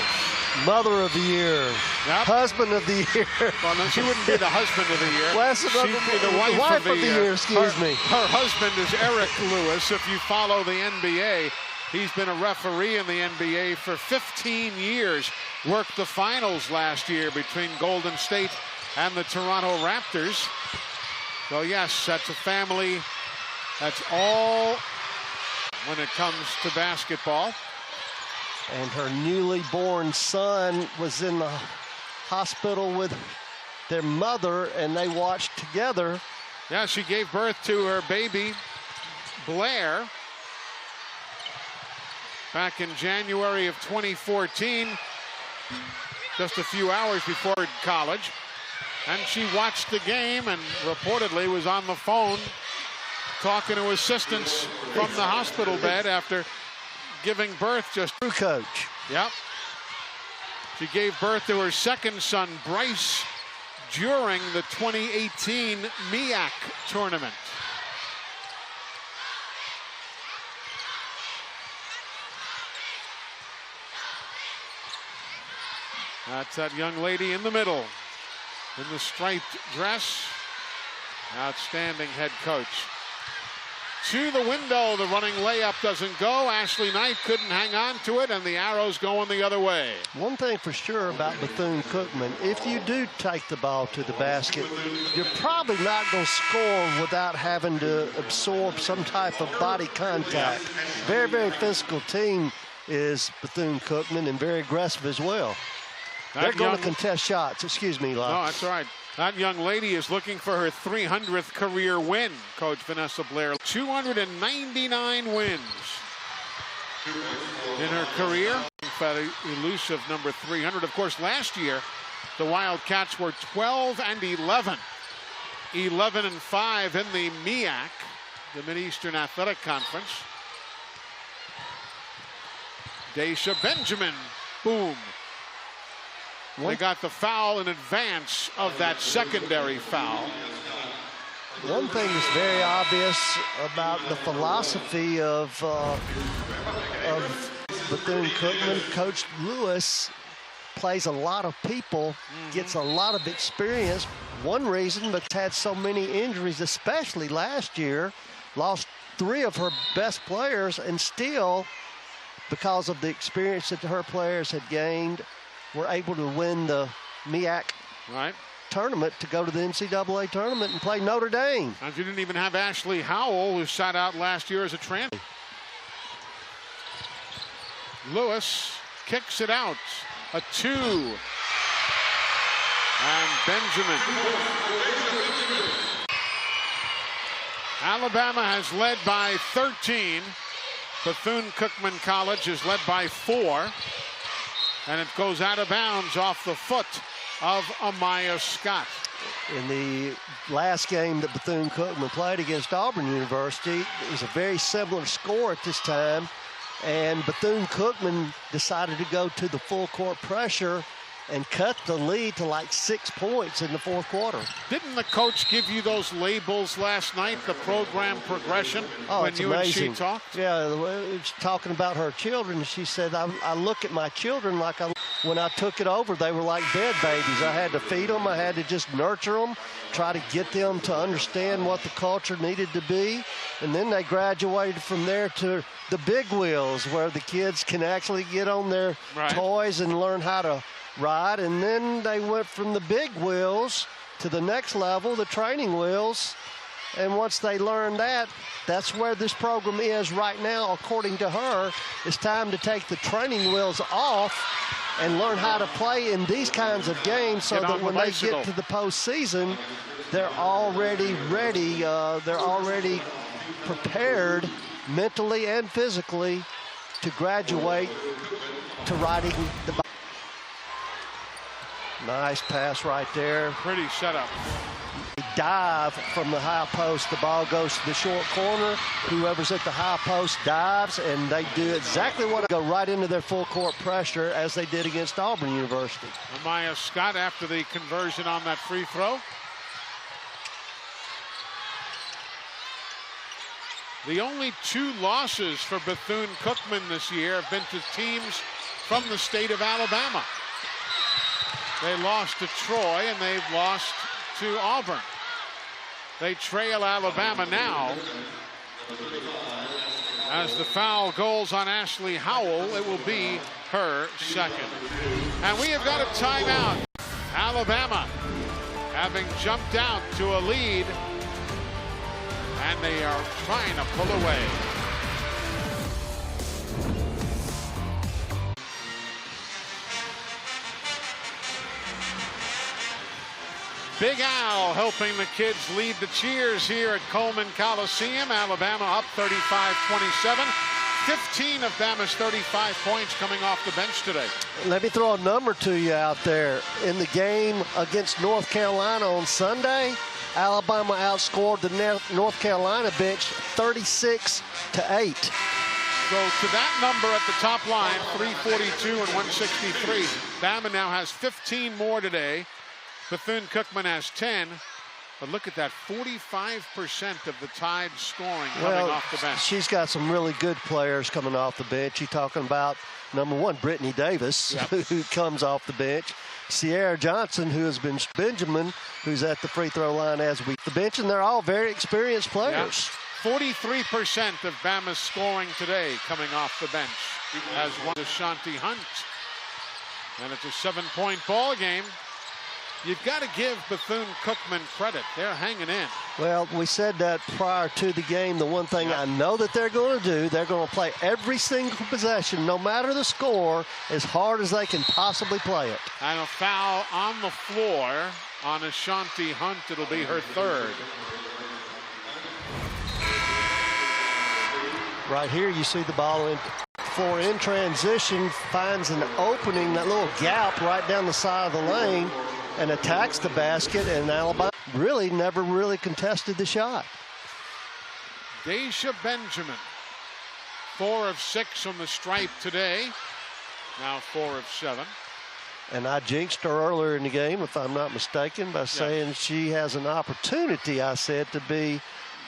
Mother of the year, yep. Husband of the year. Well, no, she wouldn't be the husband of the year. Well, she'd be the wife of the year. Excuse me. Her husband is Eric Lewis. If you follow the NBA, he's been a referee in the NBA for 15 years. Worked the finals last year between Golden State and the Toronto Raptors. So yes, that's a family. That's all when it comes to basketball. And her newly born son was in the hospital with their mother, and they watched together. Yeah, she gave birth to her baby, Blair, back in January of 2014, just a few hours before college. And she watched the game and reportedly was on the phone talking to assistants from the hospital bed after giving birth just... True coach. Yep. She gave birth to her second son, Bryce, during the 2018 MEAC tournament. That's that young lady in the middle in the striped dress. Outstanding head coach. To the window, the running layup doesn't go. Ashley Knight couldn't hang on to it, and the arrow's going the other way. One thing for sure about Bethune-Cookman, if you do take the ball to the basket, you're probably not going to score without having to absorb some type of body contact. Very, very physical team is Bethune-Cookman, and very aggressive as well. They're going to contest shots. Excuse me, Lyle. No, that's all right. That young lady is looking for her 300th career win, Coach Vanessa Blair. 299 wins in her career. That elusive number 300. Of course, last year, the Wildcats were 12-11. 11-5 in the MEAC, the Mid-Eastern Athletic Conference. Daisha Benjamin, boom. They got the foul in advance of that secondary foul. One thing that's very obvious about the philosophy of Bethune-Cookman. Coach Lewis plays a lot of people, gets a lot of experience. One reason, but had so many injuries, especially last year, lost 3 of her best players, and still, because of the experience that her players had gained, were able to win the MEAC tournament to go to the NCAA tournament and play Notre Dame. And you didn't even have Ashley Howell, who sat out last year as a transfer. Lewis kicks it out. A 2. And Benjamin. Alabama has led by 13. Bethune-Cookman College is led by 4. And it goes out of bounds off the foot of Amaya Scott. In the last game that Bethune-Cookman played against Auburn University, it was a very similar score at this time. And Bethune-Cookman decided to go to the full court pressure and cut the lead to like 6 points in the 4th quarter. Didn't the coach give you those labels last night, the program progression, when you amazing. and she talked? Yeah, it's talking about her children. She said, I look at my children like when I took it over, they were like bed babies. I had to feed them. I had to just nurture them, try to get them to understand what the culture needed to be. And then they graduated from there to the big wheels, where the kids can actually get on their toys and learn how to ride. And then they went from the big wheels to the next level, the training wheels. And once they learned that, that's where this program is right now, according to her. It's time to take the training wheels off and learn how to play in these kinds of games, so that when they get to the postseason, they're already ready. They're already prepared mentally and physically to graduate to riding the bike. Nice pass right there. Pretty setup. Dive from the high post. The ball goes to the short corner. Whoever's at the high post dives, and they do exactly what go right into their full court pressure, as they did against Auburn University. Amaya Scott after the conversion on that free throw. The only 2 losses for Bethune-Cookman this year have been to teams from the state of Alabama. They lost to Troy, and they've lost to Auburn. They trail Alabama now. As the foul goes on Ashley Howell, it will be her 2nd. And we have got a timeout. Alabama having jumped out to a lead, and they are trying to pull away. Big Al helping the kids lead the cheers here at Coleman Coliseum. Alabama up 35-27. 15 of Bama's 35 points coming off the bench today. Let me throw a number to you out there. In the game against North Carolina on Sunday, Alabama outscored the North Carolina bench 36-8. So to that number at the top line, 342 and 163. Bama now has 15 more today. Bethune-Cookman has 10. But look at that, 45% of the Tide scoring coming off the bench. She's got some really good players coming off the bench. You're talking about, number 1, Brittany Davis, who comes off the bench. Sierra Johnson, who has been Benjamin, who's at the free throw line as we the bench, and they're all very experienced players. 43% of Bama's scoring today coming off the bench as one Ashanti Hunt. And it's a 7-point ball game. You've got to give Bethune-Cookman credit. They're hanging in. Well, we said that prior to the game. The one thing I know that they're going to do, they're going to play every single possession, no matter the score, as hard as they can possibly play it. And a foul on the floor on Ashanti Hunt. It'll be her 3rd. Right here, you see the ball in transition, finds an opening, that little gap right down the side of the lane, and attacks the basket, and Alabama never really contested the shot. Deja Benjamin, 4 of 6 from the stripe today. Now 4 of 7. And I jinxed her earlier in the game, if I'm not mistaken, by saying she has an opportunity, I said, to be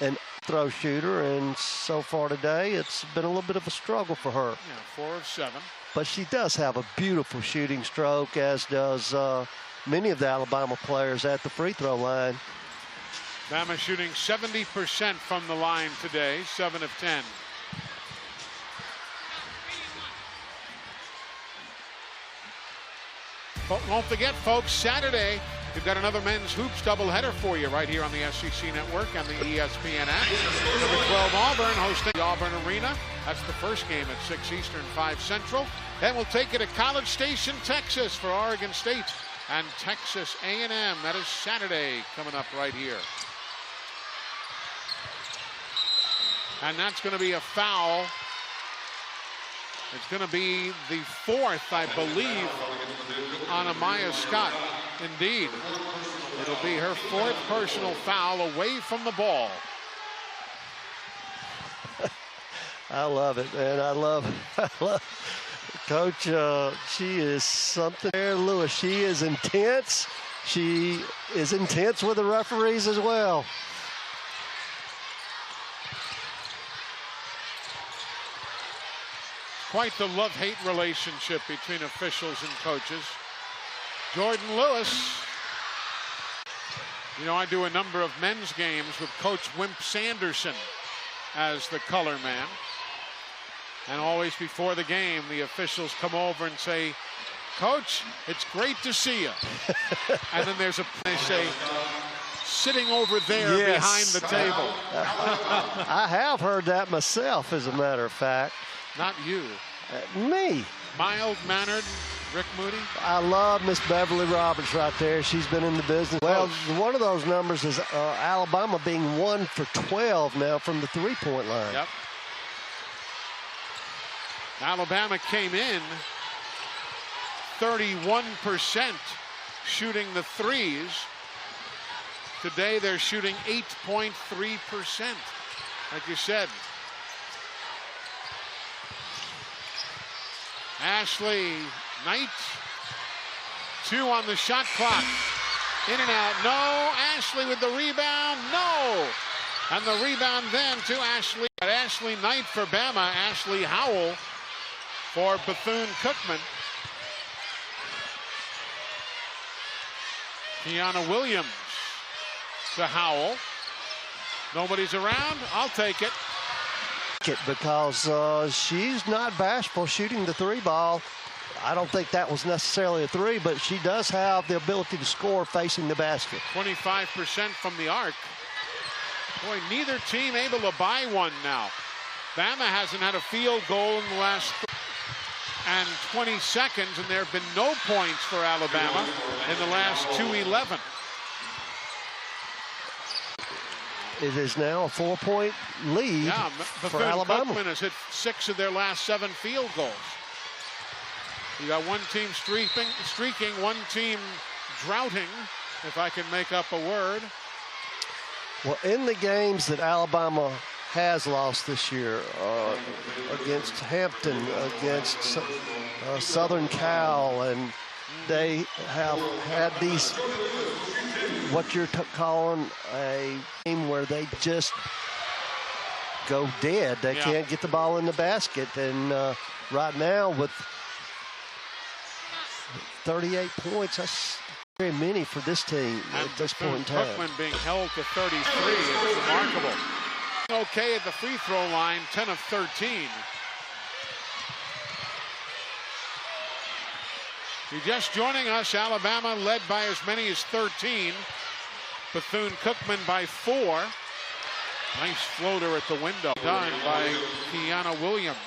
an throw shooter, and so far today it's been a little bit of a struggle for her. Yeah, 4 of 7. But she does have a beautiful shooting stroke, as does many of the Alabama players at the free throw line. Bama shooting 70% from the line today, 7 of 10. But don't forget, folks, Saturday, we've got another men's hoops doubleheader for you right here on the SEC Network and the ESPN app. Number 12 Auburn hosting the Auburn Arena. That's the first game at 6 Eastern, 5 Central. Then we'll take you to College Station, Texas for Oregon State and Texas A&M. That is Saturday coming up right here. And that's going to be a foul. It's going to be the 4th, I believe, on Amaya Scott. Indeed. It'll be her 4th personal foul away from the ball. I love it, man. I love Coach. She is something there, Lewis. She is intense. She is intense with the referees as well. Quite the love-hate relationship between officials and coaches. Jordan Lewis. You know, I do a number of men's games with Coach Wimp Sanderson as the color man. And always before the game, the officials come over and say, "Coach, it's great to see you." And then they say, "Sitting over there behind the table." I have heard that myself, as a matter of fact. Not you. Me. Mild-mannered Rick Moody. I love Miss Beverly Roberts right there. She's been in the business. Well, one of those numbers is Alabama being 1 for 12 now from the three-point line. Yep. Alabama came in 31% shooting the threes. Today they're shooting 8.3%. Like you said. Ashley Knight, 2 on the shot clock. In and out, no. Ashley with the rebound, no. And the rebound then to Ashley. Ashley Knight for Bama, Ashley Howell for Bethune-Cookman. Kiana Williams to Howell. Nobody's around, I'll take it. Because she's not bashful shooting the three ball. I don't think that was necessarily a three, but she does have the ability to score facing the basket. 25% from the arc. Boy, neither team able to buy one now. Bama hasn't had a field goal in the last 20 seconds, and there have been no points for Alabama in the last 2:11. It is now a 4-point lead for Alabama. Cookman has hit 6 of their last 7 field goals. You got one team streaking, one team droughting, if I can make up a word. Well, in the games that Alabama has lost this year, against Hampton, against Southern Cal, and they have had these, what you're calling a game where they just go dead. They can't get the ball in the basket. And right now with 38 points, that's very many for this team at this point in time. Cookman being held to 33 is remarkable. Okay at the free throw line, 10 of 13. If you're just joining us, Alabama led by as many as 13. Bethune-Cookman by 4. Nice floater at the window. Done by Kiana Williams.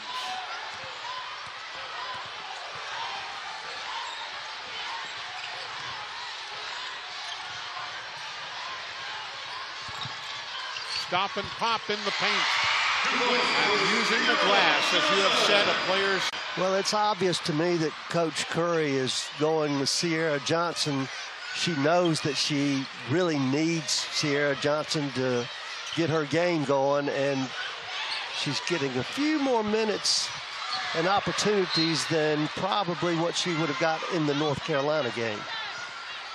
Stop and pop in the paint. And using the glass, as you have said, a player's... Well, it's obvious to me that Coach Curry is going with Sierra Johnson. She knows that she really needs Sierra Johnson to get her game going, and she's getting a few more minutes and opportunities than probably what she would have got in the North Carolina game.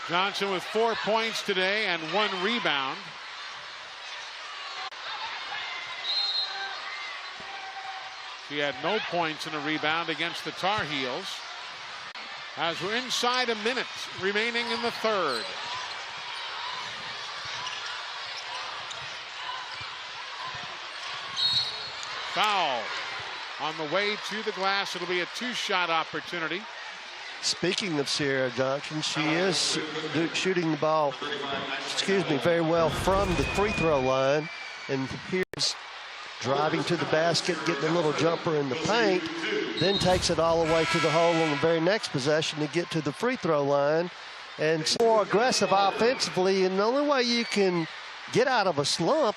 Johnson with 4 points today and 1 rebound. She had no points in a rebound against the Tar Heels. As we're inside a minute remaining in the third. Foul on the way to the glass. It'll be a two-shot opportunity. Speaking of Sierra Johnson, she is shooting the ball, very well from the free throw line. And here's driving to the basket, getting a little jumper in the paint, then takes it all the way to the hole on the very next possession to get to the free throw line. And more aggressive offensively, and the only way you can get out of a slump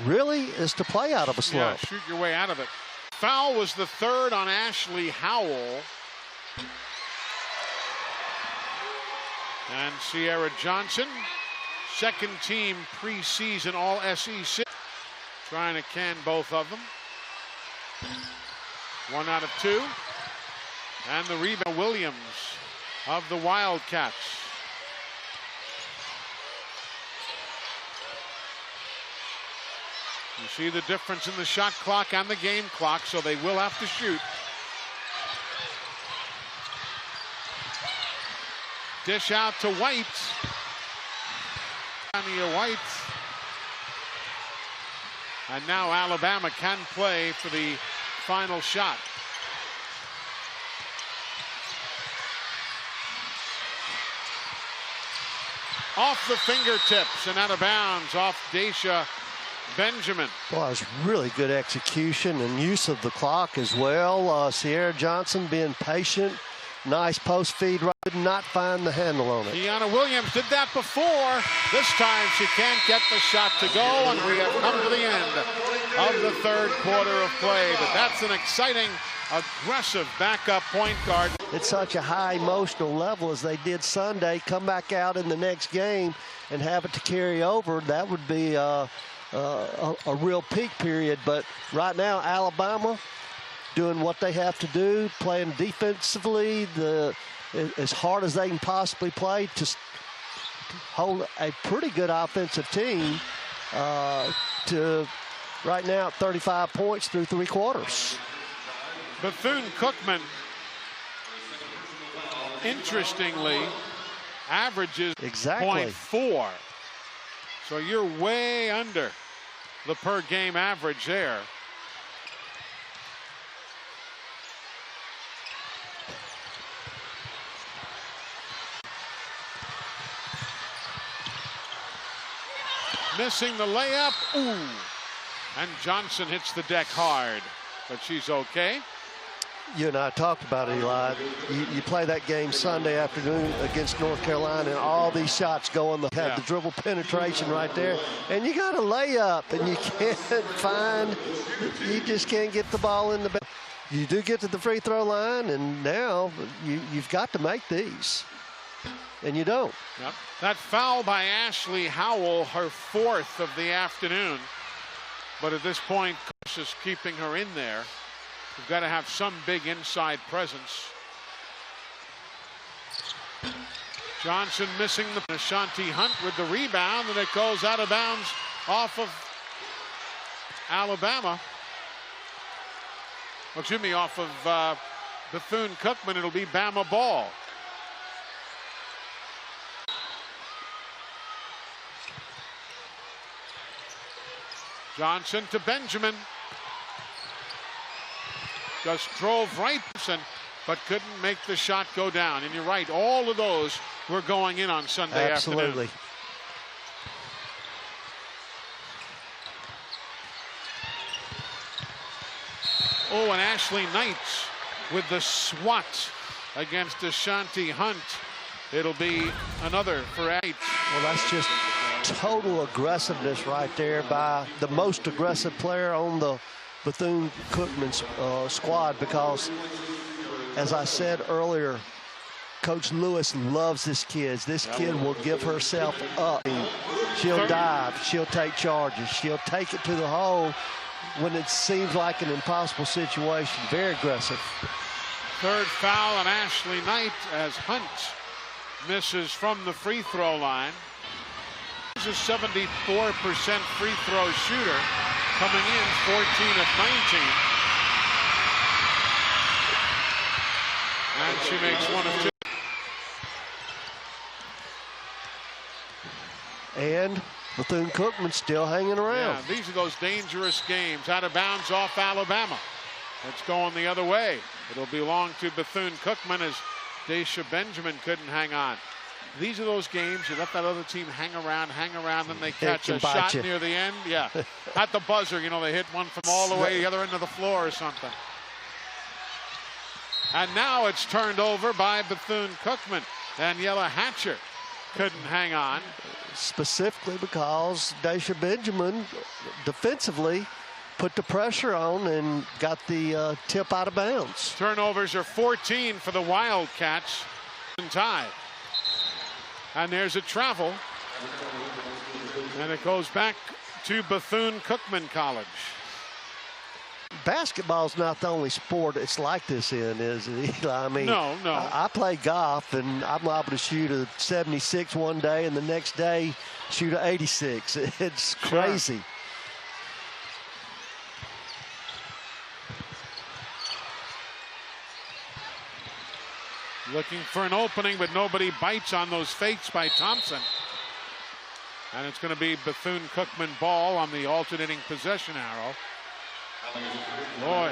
really is to play out of a slump. Yeah, shoot your way out of it. Foul was the third on Ashley Howell. And Sierra Johnson, second team preseason All-SEC. Trying to can both of them. 1 out of 2. And the rebound, Williams of the Wildcats. You see the difference in the shot clock and the game clock, so they will have to shoot. Dish out to White. White. And now Alabama can play for the final shot. Off the fingertips and out of bounds off Daisha Benjamin. Well, it's really good execution and use of the clock as well. Sierra Johnson being patient. Nice post feed, right, did not find the handle on it. Kiana Williams did that before. This time she can't get the shot to go, and we have come to the end of the third quarter of play. But that's an exciting, aggressive backup point guard. It's such a high emotional level as they did Sunday. Come back out in the next game and have it to carry over. That would be a real peak period. But right now, Alabama doing what they have to do, playing defensively as hard as they can possibly play to hold a pretty good offensive team to right now 35 points through 3 quarters. Bethune-Cookman, interestingly, averages exactly 0.4. So you're way under the per game average there. Missing the layup. Ooh. And Johnson hits the deck hard, but she's okay. You and I talked about it, Eli. You play that game Sunday afternoon against North Carolina, and all these shots go on the the dribble penetration right there, and you got a layup, and you can't you just can't get the ball in the back. You do get to the free throw line, and now you've got to make these, and you don't. Yep. That foul by Ashley Howell, her 4th of the afternoon, but at this point, Coach is keeping her in there. You've got to have some big inside presence. Johnson missing the Ashanti Hunt with the rebound, and it goes out of bounds off of Alabama. Excuse me, off of Bethune-Cookman. It'll be Bama ball. Johnson to Benjamin. Just drove right, but couldn't make the shot go down. And you're right, all of those were going in on Sunday afternoon. Absolutely. Oh, and Ashley Knight with the swat against Ashanti Hunt. It'll be another for Knight. Well, that's just total aggressiveness right there by the most aggressive player on the Bethune-Cookman squad, because, as I said earlier, Coach Lewis loves this kid. This kid will give herself up. She'll dive. She'll take charges. She'll take it to the hole when it seems like an impossible situation. Very aggressive. Third foul on Ashley Knight as Hunt misses from the free throw line. She's a 74% free throw shooter, coming in 14 of 19. And she makes one of two. And Bethune-Cookman still hanging around. Yeah, these are those dangerous games. Out of bounds off Alabama. It's going the other way. It'll belong to Bethune-Cookman as Daisha Benjamin couldn't hang on. These are those games you let that other team hang around, then they catch a shot near the end. Yeah, at the buzzer, you know, they hit one from all the way the other end of the floor or something. And now it's turned over by Bethune-Cookman. Daniela Hatcher couldn't hang on. Specifically because Daisha Benjamin defensively put the pressure on and got the tip out of bounds. Turnovers are 14 for the Wildcats. Tied. And there's a travel. And it goes back to Bethune-Cookman College. Basketball's not the only sport it's like this in, is it, Eli? I mean, no. I play golf, and I'm liable to shoot a 76 one day, and the next day shoot a 86. It's crazy. Sure. Looking for an opening, but nobody bites on those fakes by Thompson. And it's going to be Bethune-Cookman ball on the alternating possession arrow. Boy,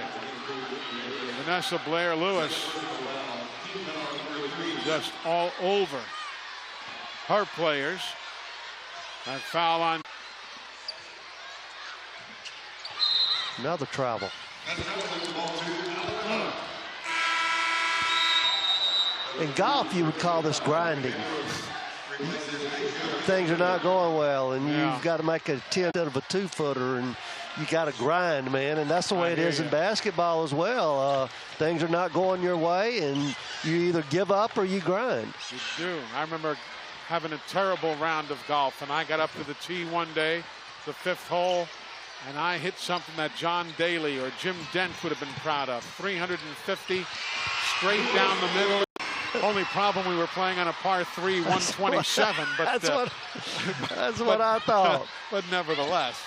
Vanessa Blair-Lewis just all over her players. That foul on. Another travel. In golf, you would call this grinding. Things are not going well, and you've got to make a 10 instead of a 2-footer, and you got to grind, man. And that's the way it is in basketball as well. Things are not going your way, and you either give up or you grind. You do. I remember having a terrible round of golf, and I got up to the tee one day, the 5th hole, and I hit something that John Daly or Jim Dent would have been proud of. 350 straight down the middle. Only problem, we were playing on a par 3, 127. But that's what I thought. But nevertheless.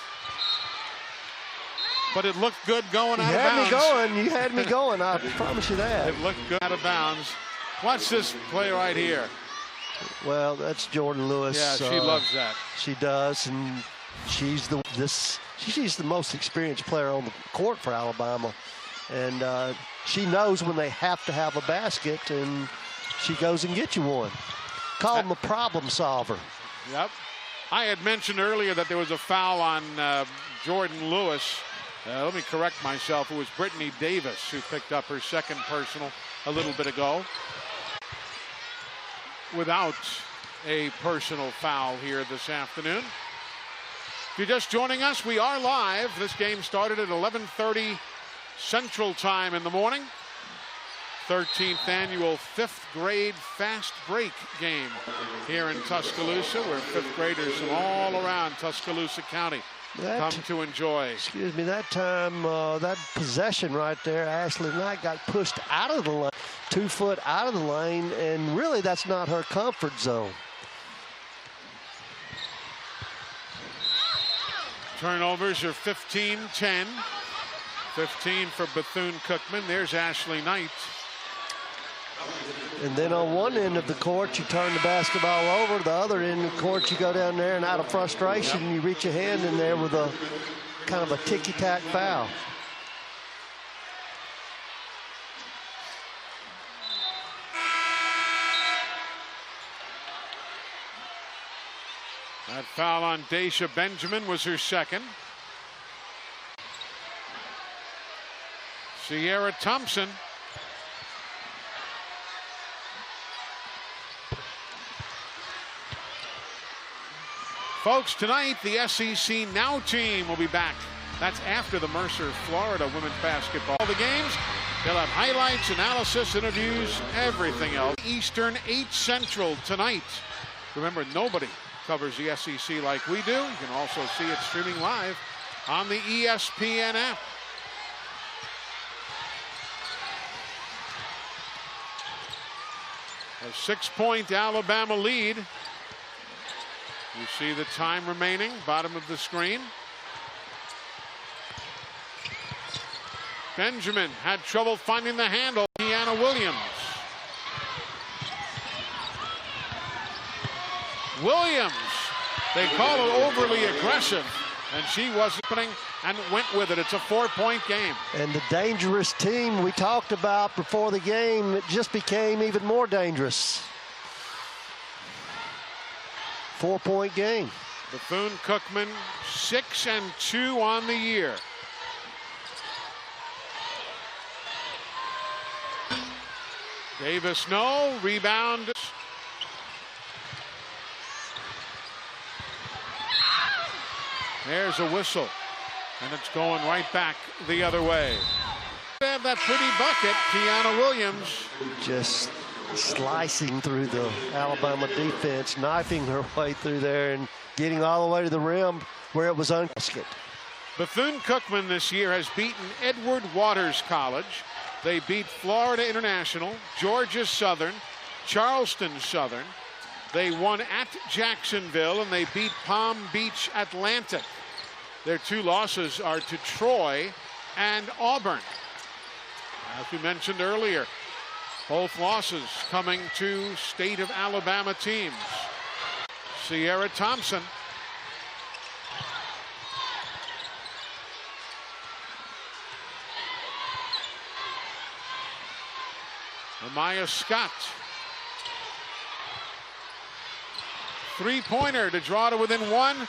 But it looked good going out of bounds. You had me going. I promise you that. It looked good out of bounds. Watch this play right here. Well, that's Jordan Lewis. Yeah, she loves that. She does, and she's the most experienced player on the court for Alabama, and she knows when they have to have a basket, and she goes and gets you one. Call them a problem solver. Yep. I had mentioned earlier that there was a foul on Jordan Lewis. Let me correct myself. It was Brittany Davis who picked up her second personal a little bit ago. Without a personal foul here this afternoon. If you're just joining us, we are live. This game started at 11:30 Central Time in the morning. 13th annual 5th grade fast break game here in Tuscaloosa, where 5th graders from all around Tuscaloosa County come to enjoy. Excuse me, that time, that possession right there, Ashley Knight got pushed out of the lane, 2 foot out of the lane, and really that's not her comfort zone. Turnovers are 15-10. 15 for Bethune-Cookman. There's Ashley Knight. And then on one end of the court, you turn the basketball over. The other end of the court, you go down there, and out of frustration, you reach your hand in there with a kind of a ticky-tack foul. That foul on Daisha Benjamin was her second. Sierra Thompson. Folks, tonight the SEC Now team will be back. That's after the Mercer, Florida women's basketball. All the games, they'll have highlights, analysis, interviews, everything else. Eastern, 8 Central tonight. Remember, nobody covers the SEC like we do. You can also see it streaming live on the ESPN app. A 6-point Alabama lead. You see the time remaining, bottom of the screen. Benjamin had trouble finding the handle. Deanna Williams Williams. They call her overly aggressive, and she wasn't opening and went with it. It's a 4-point game. And the dangerous team we talked about before the game, it just became even more dangerous. 4-point game. Bethune-Cookman 6-2 on the year. Davis, no. Rebound. There's a whistle, and it's going right back the other way. They have that pretty bucket, Tiana Williams. Just slicing through the Alabama defense, knifing her way through there and getting all the way to the rim where it was unbasket. Bethune-Cookman this year has beaten Edward Waters College. They beat Florida International, Georgia Southern, Charleston Southern. They won at Jacksonville, and they beat Palm Beach Atlantic. Their 2 losses are to Troy and Auburn. As we mentioned earlier, both losses coming to state of Alabama teams. Sierra Thompson. Amaya Scott. 3-pointer to draw to within 1.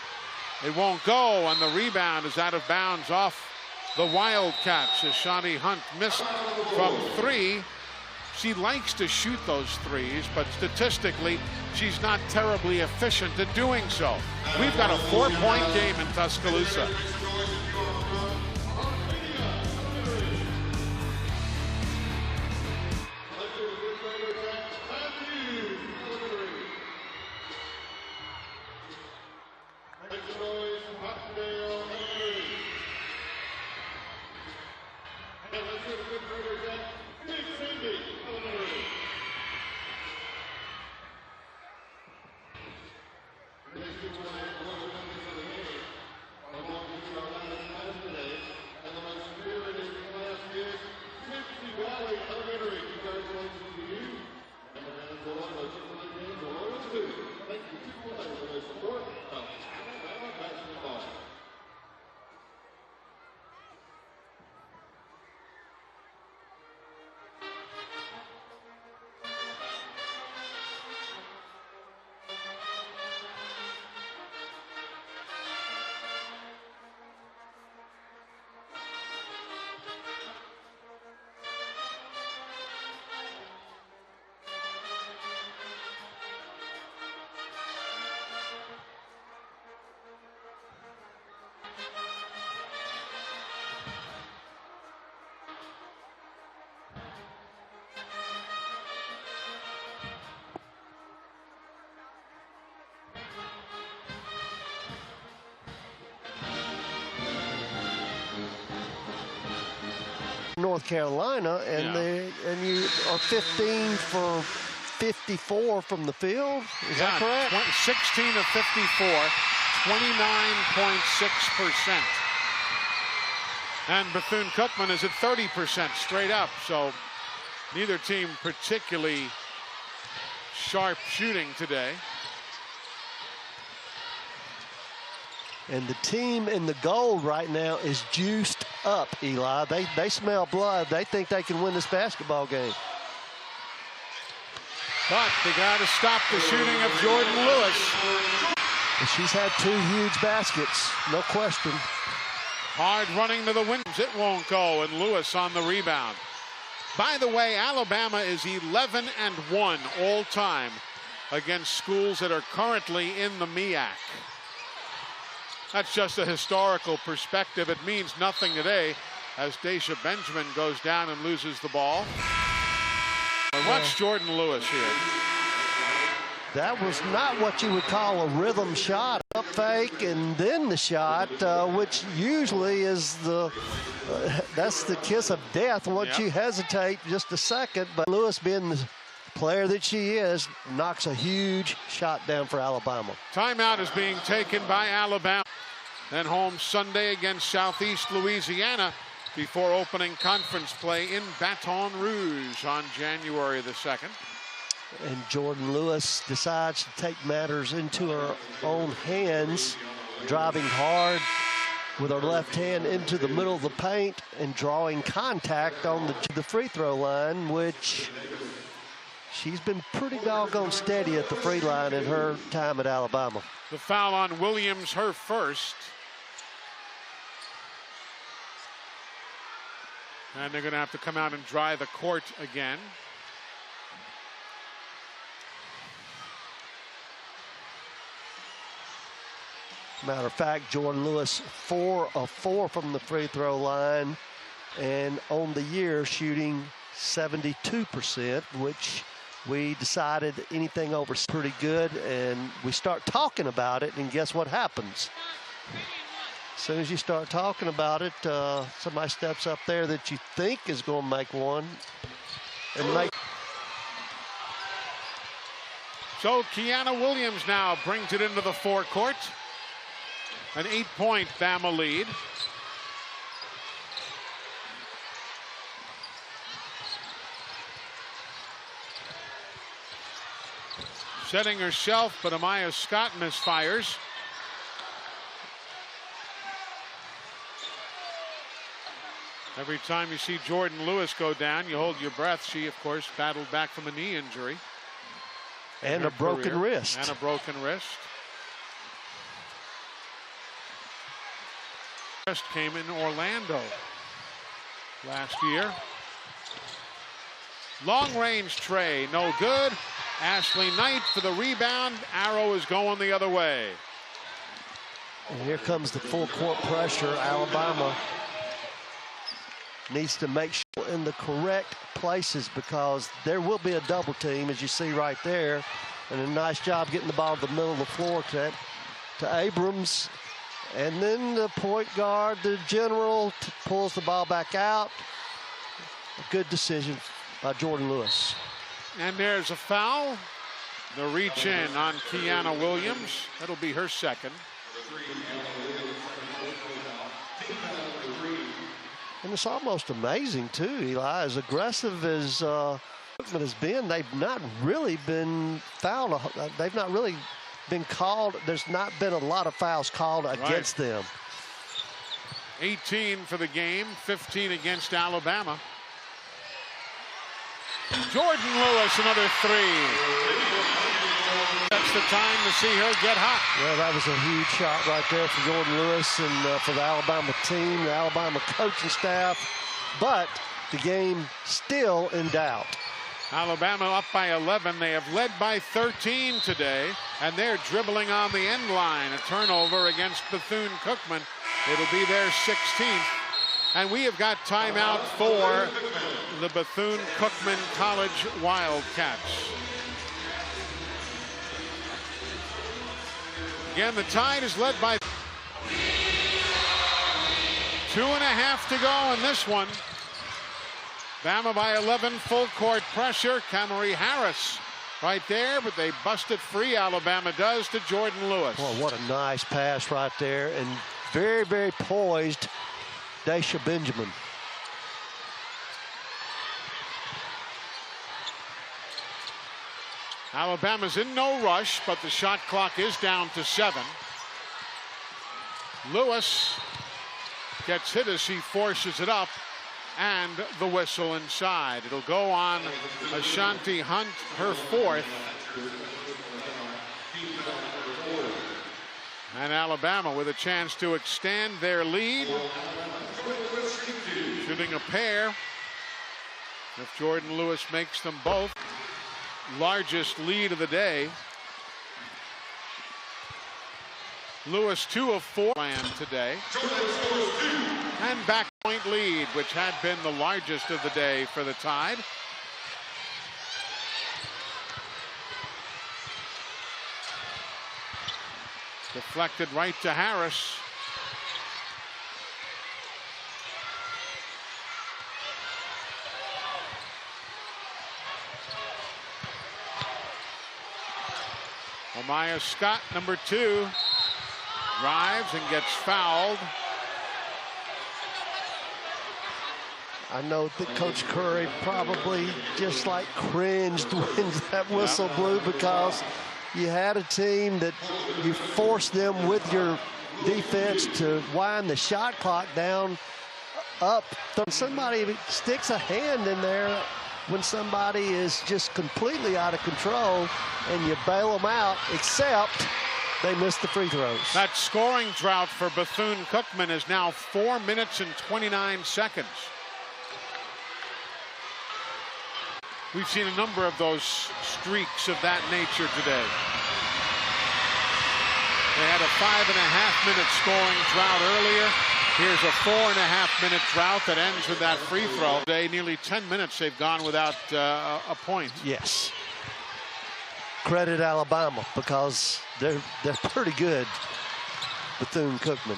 It won't go, and the rebound is out of bounds off the Wildcats as Shawnee Hunt missed from 3. She likes to shoot those threes, but statistically, she's not terribly efficient at doing so. We've got a 4-point game in Tuscaloosa. North Carolina, and you are 15 for 54 from the field. Is that correct? 16 of 54, 29.6%. And Bethune-Cookman is at 30% straight up. So neither team particularly sharp shooting today. And the team in the gold right now is juiced up, Eli. They smell blood. They think they can win this basketball game. But they got to stop the shooting of Jordan Lewis. She's had 2 huge baskets, no question. Hard running to the windows. It won't go, and Lewis on the rebound. By the way, Alabama is 11-1 all time against schools that are currently in the MEAC. That's just a historical perspective. It means nothing today as Daisha Benjamin goes down and loses the ball. And watch Jordan Lewis here. That was not what you would call a rhythm shot. Up fake and then the shot, which usually is that's the kiss of death once you hesitate just a second. But Lewis, being the player that she is, knocks a huge shot down for Alabama. Timeout is being taken by Alabama. Then home Sunday against Southeast Louisiana before opening conference play in Baton Rouge on January the 2nd. And Jordan Lewis decides to take matters into her own hands, driving hard with her left hand into the middle of the paint and drawing contact on the free throw line, which she's been pretty doggone steady at the free line in her time at Alabama. The foul on Williams, her first. And they're going to have to come out and dry the court again. Matter of fact, Jordan Lewis 4 of 4 from the free throw line, and on the year shooting 72%, which we decided anything over is pretty good, and we start talking about it, and guess what happens? As soon as you start talking about it, somebody steps up there that you think is going to make one and make. So Kiana Williams now brings it into the forecourt. An 8-point Bama lead. Setting herself, but Amaya Scott misfires. Every time you see Jordan Lewis go down, you hold your breath. She, of course, battled back from a knee injury. And a broken wrist. And a broken wrist. Came in Orlando last year. Long range tray, no good. Ashley Knight for the rebound. Arrow is going the other way. And here comes the full court pressure. Alabama needs to make sure in the correct places, because there will be a double team, as you see right there. And a nice job getting the ball to the middle of the floor to Abrams. And then the point guard, the general, pulls the ball back out. A good decision by Jordan Lewis. And there's a foul. The reach in on Kiana Williams. That'll be her second. And it's almost amazing, too, Eli. As aggressive as Cookman has been, they've not really been fouled. They've not really been called. There's not been a lot of fouls called against them. 18 for the game, 15 against Alabama. Jordan Lewis, another three. That's the time to see her get hot. Well, that was a huge shot right there for Jordan Lewis and for the Alabama team, the Alabama coaching staff. But the game still in doubt. Alabama up by 11. They have led by 13 today, and they're dribbling on the end line. A turnover against Bethune-Cookman. It'll be their 16th. And we have got timeout for the Bethune-Cookman College Wildcats. Again, the Tide is led by 2.5 to go in this one. Bama by 11, full court pressure. Kamari Harris right there, but they busted free. Alabama does to Jordan Lewis. Well, what a nice pass right there, and very, very poised Daisha Benjamin. Alabama's in no rush, but the shot clock is down to 7. Lewis gets hit as she forces it up, and the whistle inside. It'll go on Ashanti Hunt, her 4th. And Alabama with a chance to extend their lead. Shooting a pair. If Jordan Lewis makes them both. Largest lead of the day. Lewis 2 of 4 land today. And back point lead, which had been the largest of the day for the Tide. Deflected right to Harris. Amaya Scott, number 2, drives and gets fouled. I know that Coach Curry probably just like cringed when that whistle blew, because you had a team that you forced them with your defense to wind the shot clock down up. Somebody sticks a hand in there when somebody is just completely out of control, and you bail them out, except they missed the free throws. That scoring drought for Bethune-Cookman is now 4 minutes and 29 seconds. We've seen a number of those streaks of that nature today. They had a 5.5-minute scoring drought earlier. Here's a 4.5-minute drought that ends with that free throw. Today, nearly 10 minutes they've gone without a point. Yes. Credit Alabama, because they're pretty good. Bethune-Cookman.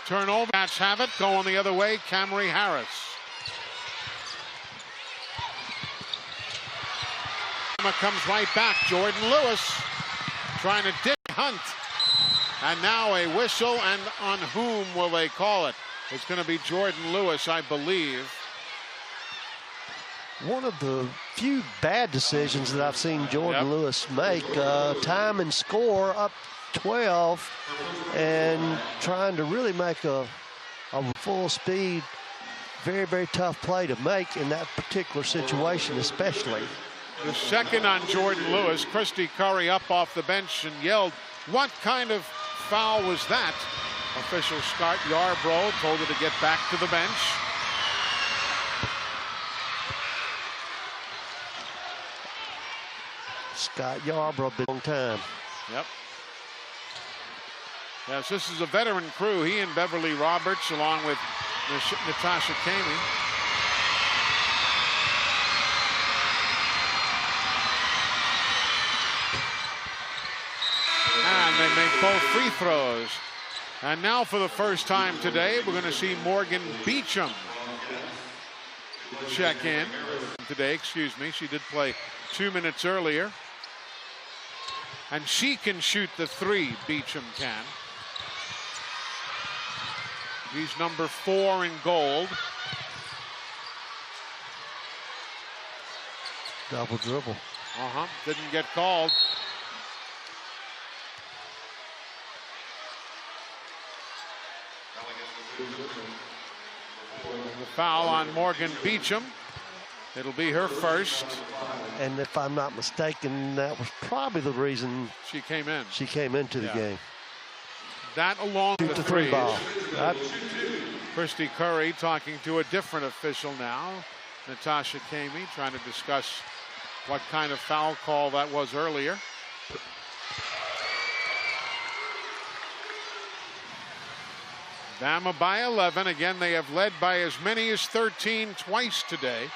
Turnover. Cats have it. Going the other way. Camry Harris. Comes right back. Jordan Lewis trying to dig Hunt. And now a whistle, and on whom will they call it? It's going to be Jordan Lewis, I believe. One of the few bad decisions that I've seen Jordan Lewis make. Time and score up 12, and trying to really make a full speed, very, very tough play to make in that particular situation, especially. The second on Jordan Lewis. Christy Curry up off the bench and yelled, "What kind of foul was that?" Official Scott Yarbrough told her to get back to the bench. Scott Yarbrough, been a long time. Yep. Yes, this is a veteran crew. He and Beverly Roberts, along with Natasha Kamey. And they make both free throws. And now for the first time today, we're going to see Morgan Beecham check in today. Excuse me. She did play 2 minutes earlier. And she can shoot the three. Beecham can. He's number 4 in gold. Double dribble. Didn't get called. The foul on Morgan Beecham. It'll be her first. And if I'm not mistaken, that was probably the reason she came in. She came into the game. That along with the three ball. Christy Curry talking to a different official now. Natasha Kamey trying to discuss what kind of foul call that was earlier. Bama by 11. Again, they have led by as many as 13 twice today,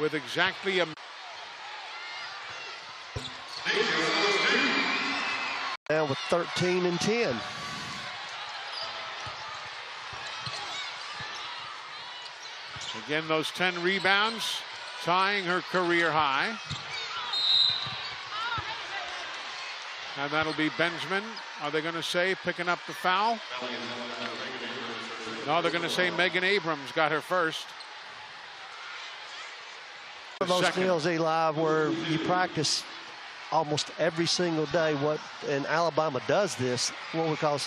with exactly a... Now with 13 and 10. Again, those 10 rebounds, tying her career high. And that'll be Benjamin. Are they going to say picking up the foul? No, they're going to say Megan Abrams got her first. Those deals, Eli, where you practice almost every single day. And Alabama does this, what we call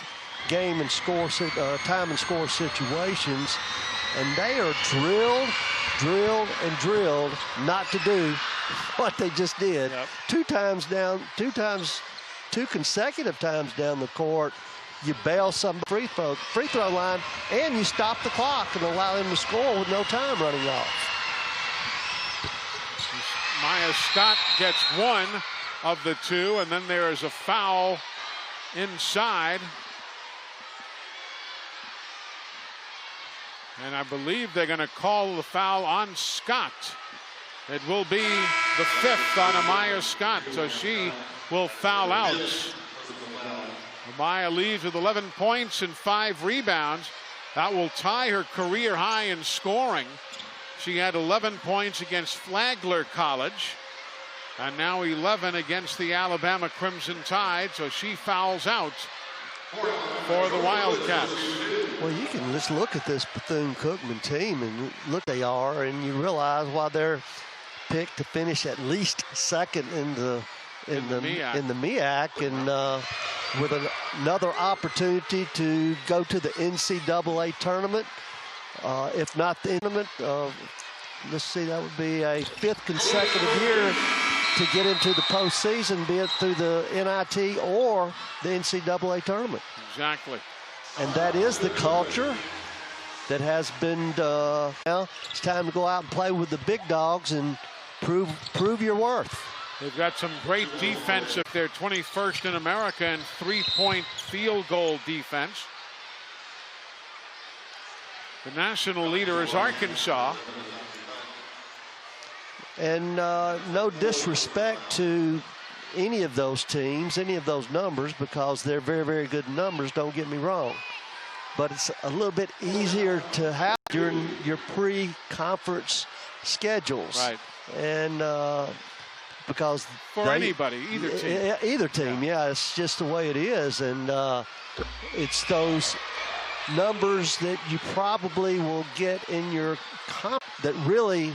game and score, time and score situations, and they are drilled not to do what they just did. Two consecutive times down the court. You bail some free throw line, and you stop the clock and allow them to score with no time running off. Maya Scott gets one of the two, and then there is a foul inside. And I believe they're going to call the foul on Scott. It will be the 5th on Amaya Scott, so she will foul out. Amaya leaves with 11 points and 5 rebounds. That will tie her career high in scoring. She had 11 points against Flagler College, and now 11 against the Alabama Crimson Tide, so she fouls out for the Wildcats. Well, you can just look at this Bethune-Cookman team and look they are, and you realize why they're picked to finish at least second in the MEAC, and with another opportunity to go to the NCAA tournament. If not the tournament, let's see, that would be a 5th consecutive year to get into the postseason, be it through the NIT or the NCAA tournament. Exactly. And that is the culture that has been, now it's time to go out and play with the big dogs and prove your worth. They've got some great defense. They're 21st in America in three-point field goal defense. The national leader is Arkansas. And no disrespect to any of those teams, any of those numbers, because they're very, very good numbers, don't get me wrong. But it's a little bit easier to have during your pre-conference schedules. Right. And because for anybody, either team. Either team, yeah, it's just the way it is. And it's those numbers that you probably will get in your comp that really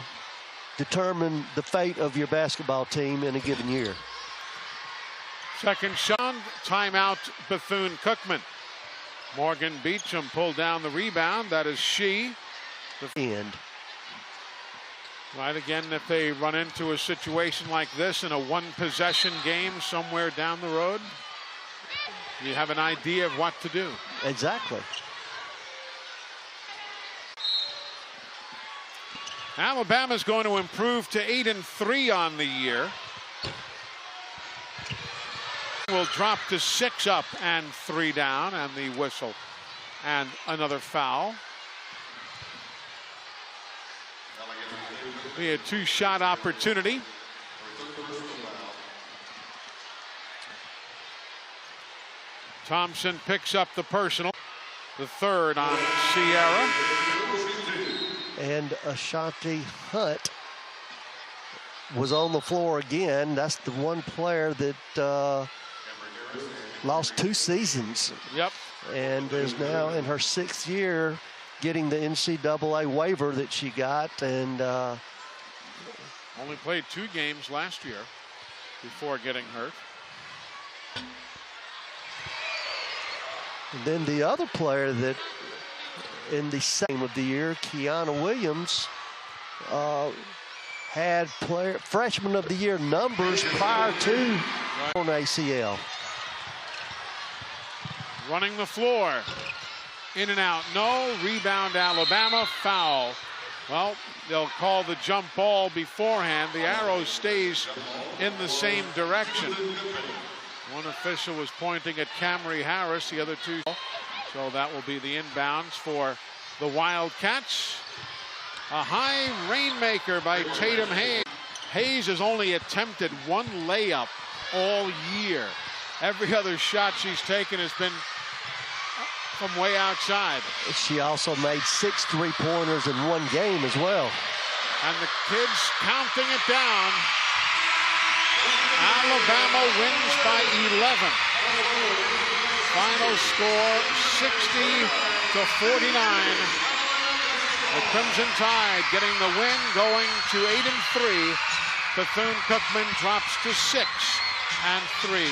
determine the fate of your basketball team in a given year. Second shot, timeout, Bethune-Cookman. Morgan Beecham pulled down the rebound. That is she. End. Right, again, if they run into a situation like this in a one-possession game somewhere down the road, you have an idea of what to do. Exactly. Alabama's going to improve to 8-3 on the year. Will drop to 6 up and 3 down, and the whistle and another foul. Be a 2-shot opportunity. Thompson picks up the personal, the 3rd on Sierra. And Ashanti Hunt was on the floor again. That's the one player that lost 2 seasons. Yep. And is now in her 6th year getting the NCAA waiver that she got. And only played 2 games last year before getting hurt. And then the other player that in the same of the year, Kiana Williams, had freshman of the year numbers prior to on ACL. Running the floor. In and out. No. Rebound Alabama. Foul. Well, they'll call the jump ball beforehand. The arrow stays in the same direction. One official was pointing at Camry Harris. The other 2. So that will be the inbounds for the Wildcats. A high rainmaker by Tatum Hayes. Hayes has only attempted 1 layup all year. Every other shot she's taken has been from way outside. She also made 6 3-pointers in 1 game as well. And the kids counting it down. Alabama wins by 11. Final score 60-49. The Crimson Tide getting the win, going to 8-3. Bethune-Cookman drops to 6-3.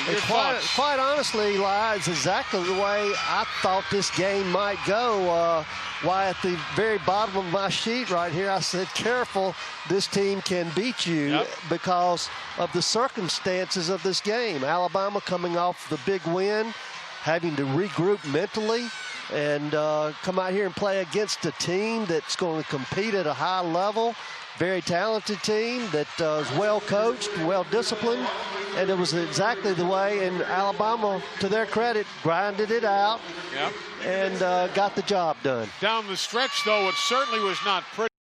Your thoughts? Quite honestly, Eli, it's exactly the way I thought this game might go. Why at the very bottom of my sheet right here, I said, careful, this team can beat you because of the circumstances of this game. Alabama coming off the big win, having to regroup mentally and come out here and play against a team that's going to compete at a high level. Very talented team that is well coached, well disciplined, and it was exactly the way. And Alabama, to their credit, grinded it out and got the job done. Down the stretch, though, it certainly was not pretty.